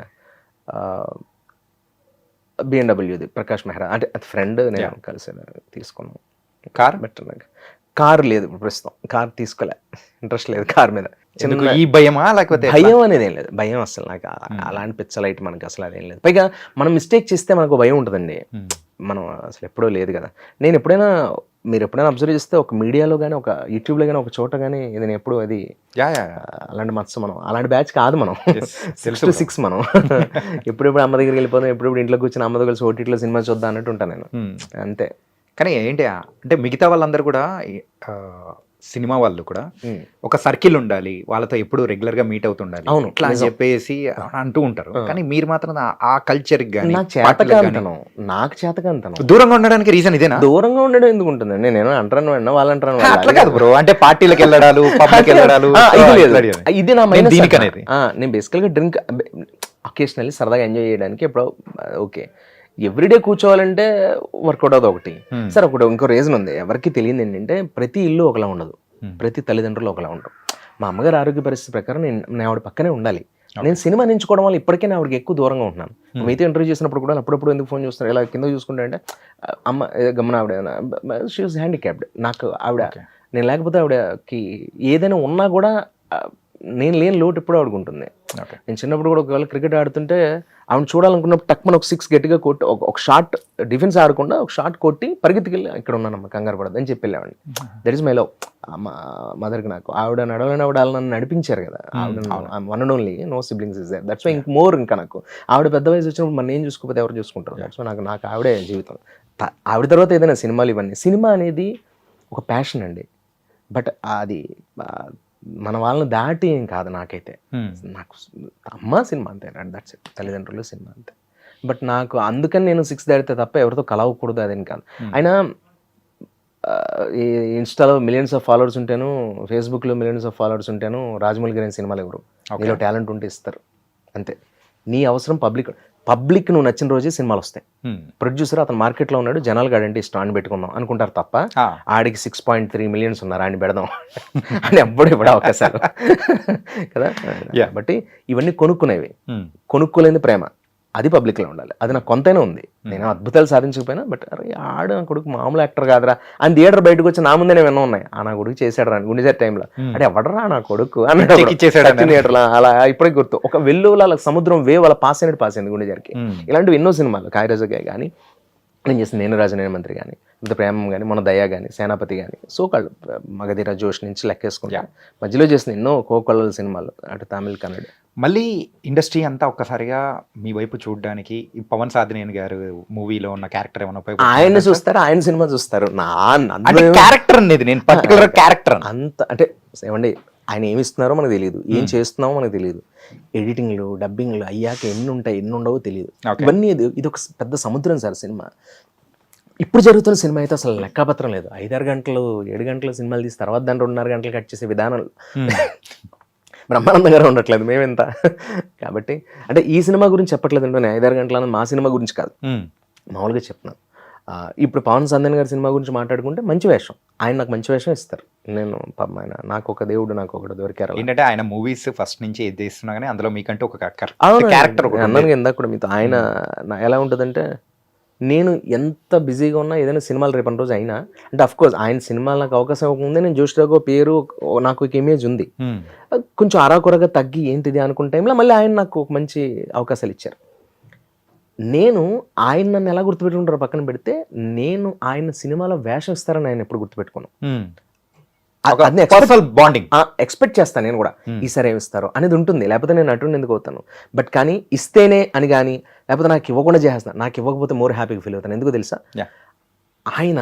BMW Prakash Mehra, అంటే అది ఫ్రెండ్, నేను కలిసి తీసుకున్నాను. కార్ లేదు ఇప్పుడు ప్రస్తుతం, కార్ తీసుకోలే, ఇంట్రెస్ట్ లేదు కార్ మీద. ఈ భయమా లేకపోతే భయం అనేది ఏం లేదు, భయం అసలు నాకు అలాంటి పిచ్చలైట్ మనకి అసలు అదేం లేదు. పైగా మనం మిస్టేక్ చేస్తే మనకు భయం ఉంటుందండి, మనం అసలు ఎప్పుడూ లేదు కదా. మీరు ఎప్పుడైనా అబ్జర్వ్ చేస్తే ఒక మీడియాలో కానీ ఒక యూట్యూబ్లో కానీ ఒక చోట కానీ ఇది ఎప్పుడు అది అలాంటి మత్స, మనం అలాంటి బ్యాచ్ కాదు, మనం 6 to 6 మనం ఎప్పుడెప్పుడు అమ్మ దగ్గరికి వెళ్ళిపోతాం, ఎప్పుడెప్పుడు ఇంట్లో కూర్చొని అమ్మతో కలిసి ఓటీటీలో సినిమా చూద్దాం అన్నట్టు ఉంటాను నేను అంతే. కానీ ఏంటి అంటే మిగతా వాళ్ళందరూ కూడా సినిమా వాళ్ళు కూడా ఒక సర్కిల్ ఉండాలి, వాళ్ళతో ఎప్పుడు రెగ్యులర్ గా మీట్ అవుతుండాలి, అవును ఇట్లా అని చెప్పేసి అంటూ ఉంటారు. కానీ మీరు మాత్రం ఆ కల్చర్ నాకు చేతకంతనం దూరంగా ఉండడానికి రీజన్ ఇదేనా? దూరంగా ఉండడం ఎందుకు ఉంటుందండి, నేను అంటాను వాళ్ళు అంటాను అట్లా కాదు బ్రో, అంటే పార్టీలకు వెళ్ళడాలు, పబ్లిక్ వెళ్ళడాలు, ఇది నా మైనస్. నేను బేసికల్ గా డ్రింక్ అకేషనల్లీ సరదాగా ఎంజాయ్ చేయడానికి ఎప్పుడో ఓకే. ఎవ్రీడే కూర్చోవాలంటే వర్కౌట్ అవుతుంది ఒకటి. సరే ఒకటి ఇంకో రీజన్ ఉంది, ఎవరికి తెలియదు ఏంటంటే ప్రతి ఇల్లు ఒకలా ఉండదు, ప్రతి తల్లిదండ్రులు ఒకలా ఉండరు. మా అమ్మగారు ఆరోగ్య పరిస్థితి ప్రకారం నేను ఆవిడ పక్కనే ఉండాలి. నేను సినిమా ఎంచుకోవడం వల్ల ఇప్పటికే నేను ఆవిడకి ఎక్కువ దూరంగా ఉంటున్నాను. మీతో ఇంటర్వ్యూ చేసినప్పుడు కూడా అప్పుడప్పుడు ఎందుకు ఫోన్ చూస్తున్నారు, ఇలా కింద చూసుకుంటే అంటే అమ్మ గమన ఆవిడ షీ వాజ్ హ్యాండిక్యాప్డ్. నాకు ఆవిడ నేను లేకపోతే ఆవిడకి ఏదైనా ఉన్నా కూడా నేను లేని లోటు ఎప్పుడు ఆడుకుంటుంది. నేను చిన్నప్పుడు కూడా ఒకవేళ క్రికెట్ ఆడుతుంటే ఆవిడ చూడాలనుకున్నప్పుడు టక్మని ఒక 6 గట్టిగా కొట్టి ఒక షార్ట్ డిఫెన్స్ ఆడకుండా ఒక షార్ట్ కొట్టి పరిగెత్తుకెళ్ళి ఇక్కడ ఉన్నానమ్మ కంగారు పడదు అని చెప్పి వెళ్ళేవాడిని. దట్ ఈస్ మై లవ్ మదర్కి. నాకు ఆవిడ నడవలేని ఆవిడ నన్ను నడిపించారు కదా, ఆవిడ 1 and only, no siblings is there. That's why ఇంక మోర్. ఇంకా నాకు ఆవిడ పెద్ద వయసు వచ్చినప్పుడు మన ఏం చూసుకోకపోతే ఎవరు చూసుకుంటారు. దట్స్ వై నాకు ఆవిడే జీవితం. ఆవిడ తర్వాత ఏదైనా సినిమాలు ఇవన్నీ. సినిమా అనేది ఒక ప్యాషన్ అండి, బట్ అది మన వాళ్ళని దాటి ఏం కాదు నాకైతే. నాకు అమ్మ సినిమా అంతే, దట్స్ ఇట్, తల్లిదండ్రులు సినిమా అంతే. బట్ నాకు అందుకని నేను 6 దాటితే తప్ప ఎవరితో కలవకూడదు అదేం కాదు. అయినా ఈ ఇన్స్టాలో మిలియన్స్ ఆఫ్ ఫాలోవర్స్ ఉంటాను, ఫేస్బుక్లో మిలియన్స్ ఆఫ్ ఫాలోవర్స్ ఉంటాను, రాజమౌళి గారి సినిమాలు ఎవరు నీలో టాలెంట్ ఉంటే ఇస్తారు అంతే. నీ అవసరం పబ్లిక్ నువ్వు నచ్చిన రోజే సినిమాలు వస్తాయి. ప్రొడ్యూసర్ అతను మార్కెట్లో ఉన్నాడు, జనాలు గాడంటే ఇష్టం అని పెట్టుకుందాం అనుకుంటారు తప్ప ఆడికి 6.3 million ఉన్నారు ఆయన పెడదాం అని ఎప్పుడు ఇప్పుడు అవకాశాలు కదా. బట్టి ఇవన్నీ కొనుక్కునేవి, కొనుక్కోలేని ప్రేమ అది పబ్లిక్లో ఉండాలి. అది నాకు కొంతైనా ఉంది. నేను అద్భుతాలు సాధించకపోయినా బట్ అరే ఆడు నా కొడుకు మామూలు యాక్టర్ కాదురా అని థియేటర్ బయటకు వచ్చి నా ముందే నేను విన్నా ఉన్నాయి. నా కొడుకు చేశాడు రా గుండెజారి టైంలో, అంటే ఎవడరా నా కొడుకు అన్నాడు థియేటర్లో. అలా ఇప్పటికి గుర్తు. ఒక వెల్లువల సముద్రం వేవ్ అలా పాస్ అయింది గుండెజారికి. ఇలాంటివి ఎన్నో సినిమాలు, కాయరాజుగా కానీ నేను చేసిన నేను రాజు నేను మంత్రి కానీ, ఇంత ప్రేమం కానీ, మన దయ కానీ, సేనాపతి కానీ, సోకాళ్ళు మగధీర జోష్ నుంచి లెక్కేసుకుంటా మధ్యలో చేసిన ఎన్నో కోకొల్లల సినిమాలు, అటు తమిళ్ కన్నడ. మళ్ళీ ఇండస్ట్రీ అంతా ఒక్కసారిగా మీ వైపు చూడడానికి పవన్ సాధినేని గారు మూవీలో ఉన్న క్యారెక్టర్ ఏమన్నా ఆయన చూస్తారు, ఆయన సినిమా చూస్తారు. క్యారెక్టర్ అనేది నేను పర్టికులర్ క్యారెక్టర్ అంత అంటే ఏమండి ఆయన ఏమి ఇస్తున్నారో మనకు తెలియదు, ఏం చేస్తున్నామో మనకు తెలియదు. ఎడిటింగ్లు డబ్బింగ్లు అయ్యాక ఎన్ని ఉంటాయి ఎన్ని ఉండవో తెలియదు. ఇవన్నీ ఇది ఒక పెద్ద సముద్రం సార్ సినిమా. ఇప్పుడు జరుగుతున్న సినిమా అయితే అసలు లెక్కపత్రం లేదు. 5-6 గంటలు 7 గంటల సినిమాలు తీసి తర్వాత దాన్ని 2.5 గంటలు కట్ చేసే విధానం బ్రహ్మానంద గారు ఉండట్లేదు, మేమెంత. కాబట్టి అంటే ఈ సినిమా గురించి చెప్పట్లేదు అంటే 5-6 గంటల మా సినిమా గురించి కాదు, మామూలుగా చెప్తున్నాను. ఇప్పుడు పవన్ సందన్ గారి సినిమా గురించి మాట్లాడుకుంటే మంచి వేషం, ఆయన నాకు మంచి వేషం ఇస్తారు. నేను పాపం ఆయన నాకు ఒక దేవుడు, నాకు ఒకటి దొరికారు. ఏంటంటే ఆయన మూవీస్ ఫస్ట్ నుంచి ఏది చేస్తున్నా కానీ అందులో మీకంటే ఒక అవును, క్యారెక్టర్ అన్నాను ఇందాక కూడా మీతో. ఆయన ఎలా ఉంటుందంటే, నేను ఎంత బిజీగా ఉన్నా ఏదైనా సినిమాలు రేపటి రోజు అయినా, అంటే అఫ్కోర్స్ ఆయన సినిమాలు నాకు అవకాశం ఇవ్వకముందే నేను జోష్ రాఘవ పేరు నాకు ఒక ఇమేజ్ ఉంది, కొంచెం అరాకొరగా తగ్గి ఏంటిది అనుకున్న టైంలో మళ్ళీ ఆయన నాకు ఒక మంచి అవకాశాలు ఇచ్చారు. నేను ఆయన నన్ను ఎలా గుర్తుపెట్టుకుంటారో పక్కన పెడితే, నేను ఆయన సినిమాలో వేషం ఇస్తారని ఆయన ఎప్పుడు గుర్తుపెట్టుకున్నాను. బాండింగ్ ఎక్స్పెక్ట్ చేస్తాను నేను కూడా, ఈసారి ఏమి ఇస్తారు అనేది ఉంటుంది, లేకపోతే నేను నటుడిని ఎందుకు అవుతాను. బట్ కానీ ఇస్తేనే అని కానీ, లేకపోతే నాకు ఇవ్వకుండా చేస్తాను, నాకు ఇవ్వకపోతే మోర్ హ్యాపీగా ఫీల్ అవుతాను. ఎందుకు తెలుసా, ఆయన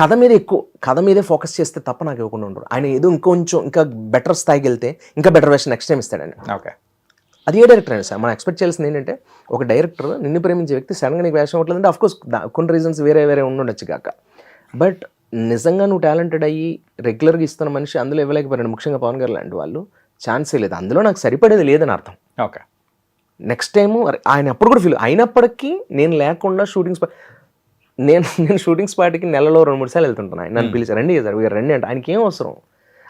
కథ మీద ఎక్కువ, కథ మీదే ఫోకస్ చేస్తే తప్ప నాకు ఇవ్వకుండా ఉండరు. ఆయన ఏదో ఇంకొంచెం ఇంకా బెటర్ స్థాయికి వెళ్తే ఇంకా బెటర్ వేషన్ నెక్స్ట్ టైం ఇస్తాడండి. ఓకే, అది ఏ డైరెక్టర్ అయినా సార్ మనం ఎక్స్పెక్ట్ చేయాల్సింది ఏంటంటే, ఒక డైరెక్టర్ నిన్ను ప్రేమించే వ్యక్తి సడన్గా నీకు వేషం అవ్వట్లేదంటే అఫ్కోర్స్ కొన్ని రీజన్స్ వేరే వేరే ఉండొచ్చు కాక, బట్ నిజంగా నువ్వు టాలెంటెడ్ అయ్యి రెగ్యులర్గా ఇస్తున్న మనిషి అందులో ఇవ్వలేకపోయాడు. ముఖ్యంగా పవన్ గారు లాంటి వాళ్ళు ఛాన్సే లేదు, అందులో నాకు సరిపడేది లేదని అర్థం. ఓకే, నెక్స్ట్ టైము ఆయన అప్పుడు కూడా ఫీల్ అయినప్పటికీ నేను లేకుండా షూటింగ్ స్పాట్, నేను షూటింగ్ స్పాట్కి నెలలో 2-3 సార్లు వెళ్తుంటాను. ఆయన నన్ను పిలిచారు, రండి సార్ వీరు రండి అంటే, ఆయనకి ఏం అవసరం,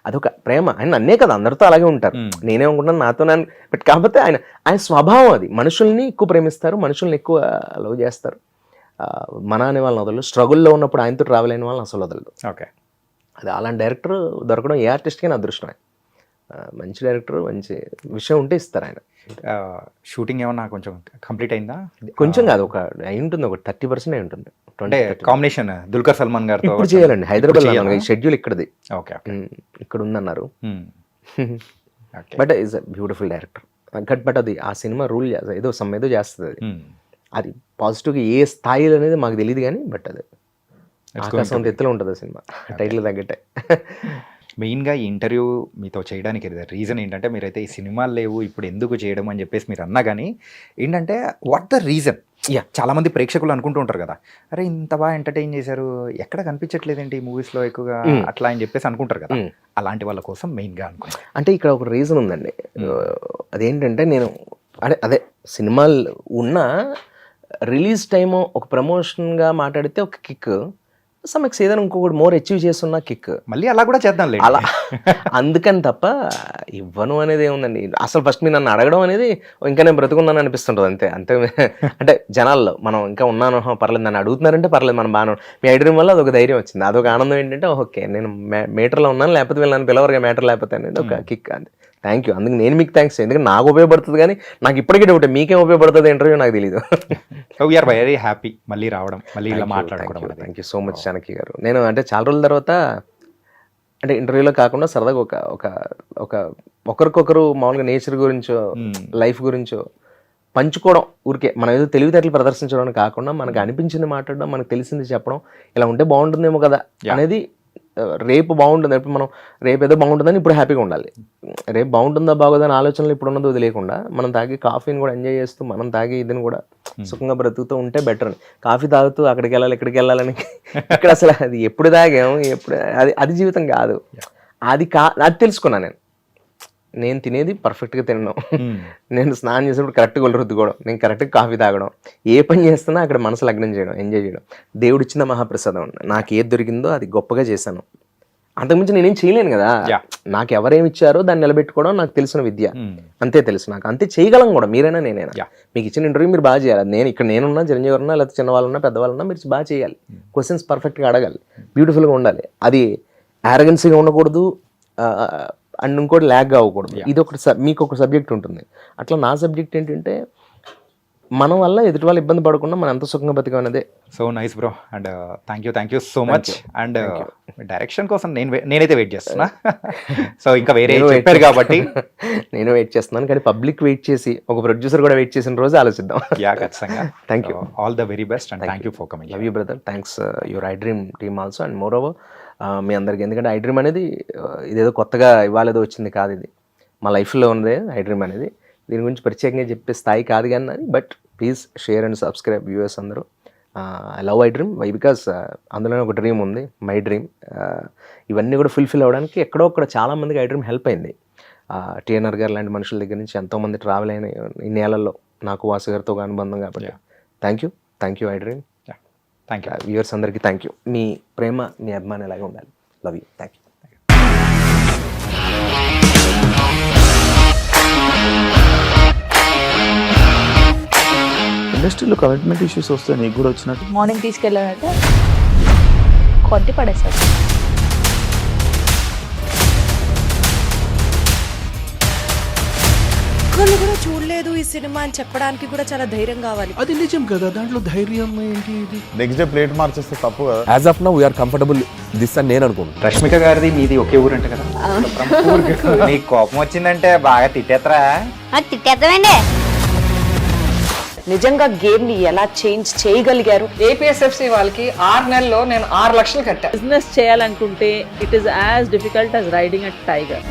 అదొక ప్రేమ. ఆయన నన్నే కదా అందరితో అలాగే ఉంటారు, నేనేమనుకుంటాను నాతో నన్ను బట్ కాకపోతే ఆయన స్వభావం అది, మనుషుల్ని ఎక్కువ ప్రేమిస్తారు, మనుషుల్ని ఎక్కువ లవ్ చేస్తారు. మన అనే వాళ్ళని వదలరు, స్ట్రగుల్లో ఉన్నప్పుడు ఆయనతో ట్రావెల్ అయిన వాళ్ళని అసలు వదలదు. ఓకే, అది అలాంటి డైరెక్టర్ దొరకడం ఏ ఆర్టిస్ట్కి నా అదృష్టం. మంచి డైరెక్టర్, మంచి విషయం ఉంటే ఇస్తారు ఆయన. షూటింగ్ ఏమన్నా కొంచెం కంప్లీట్ అయిందా? కొంచెం కాదు, ఒక అయి ఉంటుంది, ఒక 30% అయి ఉంటుంది. అంటే కాంబినేషన్ దుల్కర్ సల్మాన్ గారితో ఇప్పుడు చేయాలండి, హైదరాబాద్ షెడ్యూల్ ఇక్కడది, ఓకే ఇక్కడ ఉందన్నారు. But is a beautiful director. But అది ఆ సినిమా రూల్ ఏదో ఏదో చేస్తుంది అది, అది పాజిటివ్గా ఏ స్థాయిలో అనేది మాకు తెలియదు కానీ, బట్ అది ఆకాశం ఎత్తులో ఉంటుంది ఆ సినిమా, టైటిల్ తగ్గట్టే. మెయిన్గా ఈ ఇంటర్వ్యూ మీతో చేయడానికి రీజన్ ఏంటంటే, మీరైతే ఈ సినిమాలు లేవు ఇప్పుడు ఎందుకు చేయడం అని చెప్పేసి మీరు అన్నా కానీ ఏంటంటే, వాట్ ద రీజన్? చాలామంది ప్రేక్షకులు అనుకుంటూ ఉంటారు కదా, అరే ఇంత బాగా ఎంటర్టైన్ చేశారు, ఎక్కడ కనిపించట్లేదు ఏంటి ఈ మూవీస్లో ఎక్కువగా అట్లా అని చెప్పేసి అనుకుంటారు కదా, అలాంటి వాళ్ళ కోసం మెయిన్గా అనుకుంటారు. అంటే ఇక్కడ ఒక రీజన్ ఉందండి, అదేంటంటే నేను అదే సినిమాలు ఉన్న రిలీజ్ టైము ఒక ప్రమోషన్గా మాట్లాడితే ఒక కిక్, సమ్మెక్స్ ఏదైనా ఇంకొకటి మోర్ అచీవ్ చేస్తున్న కిక్, మళ్ళీ అలా కూడా చేద్దాం అలా అందుకని తప్ప ఇవ్వను అనేది ఏముందండి. అసలు ఫస్ట్ మీరు నన్ను అడగడం అనేది ఇంకా నేను బ్రతుకున్నాను అనిపిస్తుంటుంది, అంతే అంతే. అంటే జనాల్లో మనం ఇంకా ఉన్నాను, పర్లేదు నన్ను అడుగుతున్నారంటే పర్లేదు మనం బాగా, మీ ఐడియా వల్ల అదొక ధైర్యం వచ్చింది, అదొక ఆనందం ఏంటంటే ఓకే నేను మేటర్లో ఉన్నాను, లేకపోతే వీళ్ళు నన్ను పిలవరుగా మేటర్ లేకపోతే అనేది ఒక కిక్. అంతే, థ్యాంక్ యూ. అందుకు నేను మీకు థ్యాంక్స్, ఎందుకంటే నాకు ఉపయోగపడుతుంది కానీ నాకు ఇప్పటికీ డౌట్ మీకేం ఉపయోగపడుతుంది ఇంటర్వ్యూ నాకు తెలియదు. వీఆర్ వెరీ హ్యాపీ మళ్ళీ రావడం, మళ్ళీ ఇలా మాట్లాడుకోవడం. Thank you so much Chanakya గారు. నేను అంటే చాలా రోజుల తర్వాత అంటే ఇంటర్వ్యూలో కాకుండా సరదాగా ఒక ఒకరికొకరు మామూలుగా నేచర్ గురించో లైఫ్ గురించో పంచుకోవడం, ఊరికే మనం ఏదో తెలివితేటలు ప్రదర్శించడం కాకుండా మనకు అనిపించింది మాట్లాడడం, మనకు తెలిసింది చెప్పడం, ఇలా ఉంటే బాగుంటుందేమో కదా అనేది. రేపు బాగుంటుంది, ఇప్పుడు మనం రేపు ఏదో బాగుంటుందని ఇప్పుడు హ్యాపీగా ఉండాలి, రేపు బాగుంటుందా బాగోదని ఆలోచనలు ఇప్పుడు ఉన్నది వదిలేకుండా మనం తాగి కాఫీని కూడా ఎంజాయ్ చేస్తూ మనం తాగి ఇదిని కూడా సుఖంగా బ్రతుకుతూ ఉంటే బెటర్ అని. కాఫీ తాగుతూ అక్కడికి వెళ్ళాలి ఇక్కడికి వెళ్ళాలని ఇక్కడ అసలు అది ఎప్పుడు తాగాము, ఎప్పుడు అది జీవితం కాదు. అది తెలుసుకున్నాను నేను తినేది పర్ఫెక్ట్గా తినడం, నేను స్నానం చేసేప్పుడు కరెక్ట్గా ఒళ్ళు రుద్దుకోవడం, నేను కరెక్ట్గా కాఫీ తాగడం, ఏ పని చేస్తున్నా అక్కడ మనసు లగ్నం చేయడం, ఎంజాయ్ చేయడం, దేవుడు ఇచ్చిన మహాప్రసాదం. నాకు ఏది దొరికిందో అది గొప్పగా చేశాను, అంతకుమించి నేనేం చేయలేను కదా. నాకు ఎవరేమి ఇచ్చారో దాన్ని నిలబెట్టుకోవడం నాకు తెలిసిన విద్య, అంతే తెలుసు నాకు, అంతే చేయగలం కూడా. మీరైనా నేనైనా మీకు ఇచ్చిన ఇంటర్వ్యూ మీరు బాగా చేయాలి. నేనున్నా చిరంజీవి ఉన్నా లేకపోతే చిన్నవాళ్ళున్నా పెద్దవాళ్ళున్నా మీరు బాగా చేయాలి, క్వశ్చన్స్ పర్ఫెక్ట్గా అడగాలి, బ్యూటిఫుల్గా ఉండాలి, అది యారగెన్సీగా ఉండకూడదు అండ్ ఇంకోటి ల్యాగ్గా అవ్వకూడదు. ఇది మీకు ఒక సబ్జెక్ట్ ఉంటుంది, అట్లా నా సబ్జెక్ట్ ఏంటంటే మన వల్ల ఎదుటి వాళ్ళు ఇబ్బంది పడకుండా మనం ఎంత సుఖంగా బతికాం అనేది. So nice bro, and thank you so much. And direction కోసం నేనైతే వెయిట్ చేస్తున్నా. సో ఇంకా వేరే చెప్పారు కాబట్టి నేను వెయిట్ చేస్తున్నాను, కానీ పబ్లిక్ వెయిట్ చేసి ఒక ప్రొడ్యూసర్ కూడా వెయిట్ చేసిన రోజు ఆలోచిద్దాం. ఖచ్చితంగా. Thank you, all the very best and thank you for coming. Love you brother, thanks your I dream team also. And moreover మీ అందరికీ, ఎందుకంటే ఐ డ్రీమ్ అనేది ఇదేదో కొత్తగా ఇవాళేదో వచ్చింది కాదు, ఇది మా లైఫ్లో ఉన్నదే ఐ డ్రీమ్ అనేది. దీని గురించి ప్రత్యేకంగా చెప్పే స్థాయి కాదు కానీ, but please share and subscribe viewers అందరూ. I love I dream why because అందులోనే ఒక డ్రీమ్ ఉంది, మై డ్రీమ్. ఇవన్నీ కూడా ఫుల్ఫిల్ అవ్వడానికి ఎక్కడో అక్కడ చాలా మందికి ఐ డ్రీమ్ హెల్ప్ అయింది. టీఎన్ఆర్ గారు లాంటి మనుషుల దగ్గర నుంచి ఎంతోమంది ట్రావెల్ అయిన ఈ నేలల్లో నాకు వాసు గారితో ఒక అనుబంధం కాబట్టి thank you I dream. Thank you. Viewers అందరికీ థ్యాంక్ యూ. మీ ప్రేమ, మీ అభిమానం ఇలాగే ఉండాలి. Love you. Thank you. ఇండస్ట్రీలో కమిట్మెంట్ ఇష్యూస్ వస్తే నీకు కూడా వచ్చినట్టు? మార్నింగ్ తీసుకెళ్ళానంటే కొట్టి పడేసాడు. ఒక్కళ్ళు కూడా చూడలేదు ఈ సినిమా అని చెప్పడానికి కూడా చాలా ధైర్యం కావాలి. అది నిజం కదా, దాంట్లో ధైర్యం ఏంటి? ఇది నెక్స్ట్ డే ప్లేట్ మార్చేస్తే తప్పు కదా. As of now we are comfortable this అని నేను అనుకుంటున్నాను. రష్మిక గారిది మీది ఒకే ఊరు అంట కదా? నీకు కోపం వచ్చిందంటే బాగా తిట్టేత్తరా? తిట్టేద్దామండి. నిజంగా గేమ్ ని ఎలా చేంజ్ చేయగలిగారు? ఏపీఎస్ఎఫ్సి వాళ్ళకి 6 నెలల్లో నేను 6 లక్షలు కట్టా. బిజినెస్ చేయాలనుకుంటే it is as difficult as riding a tiger.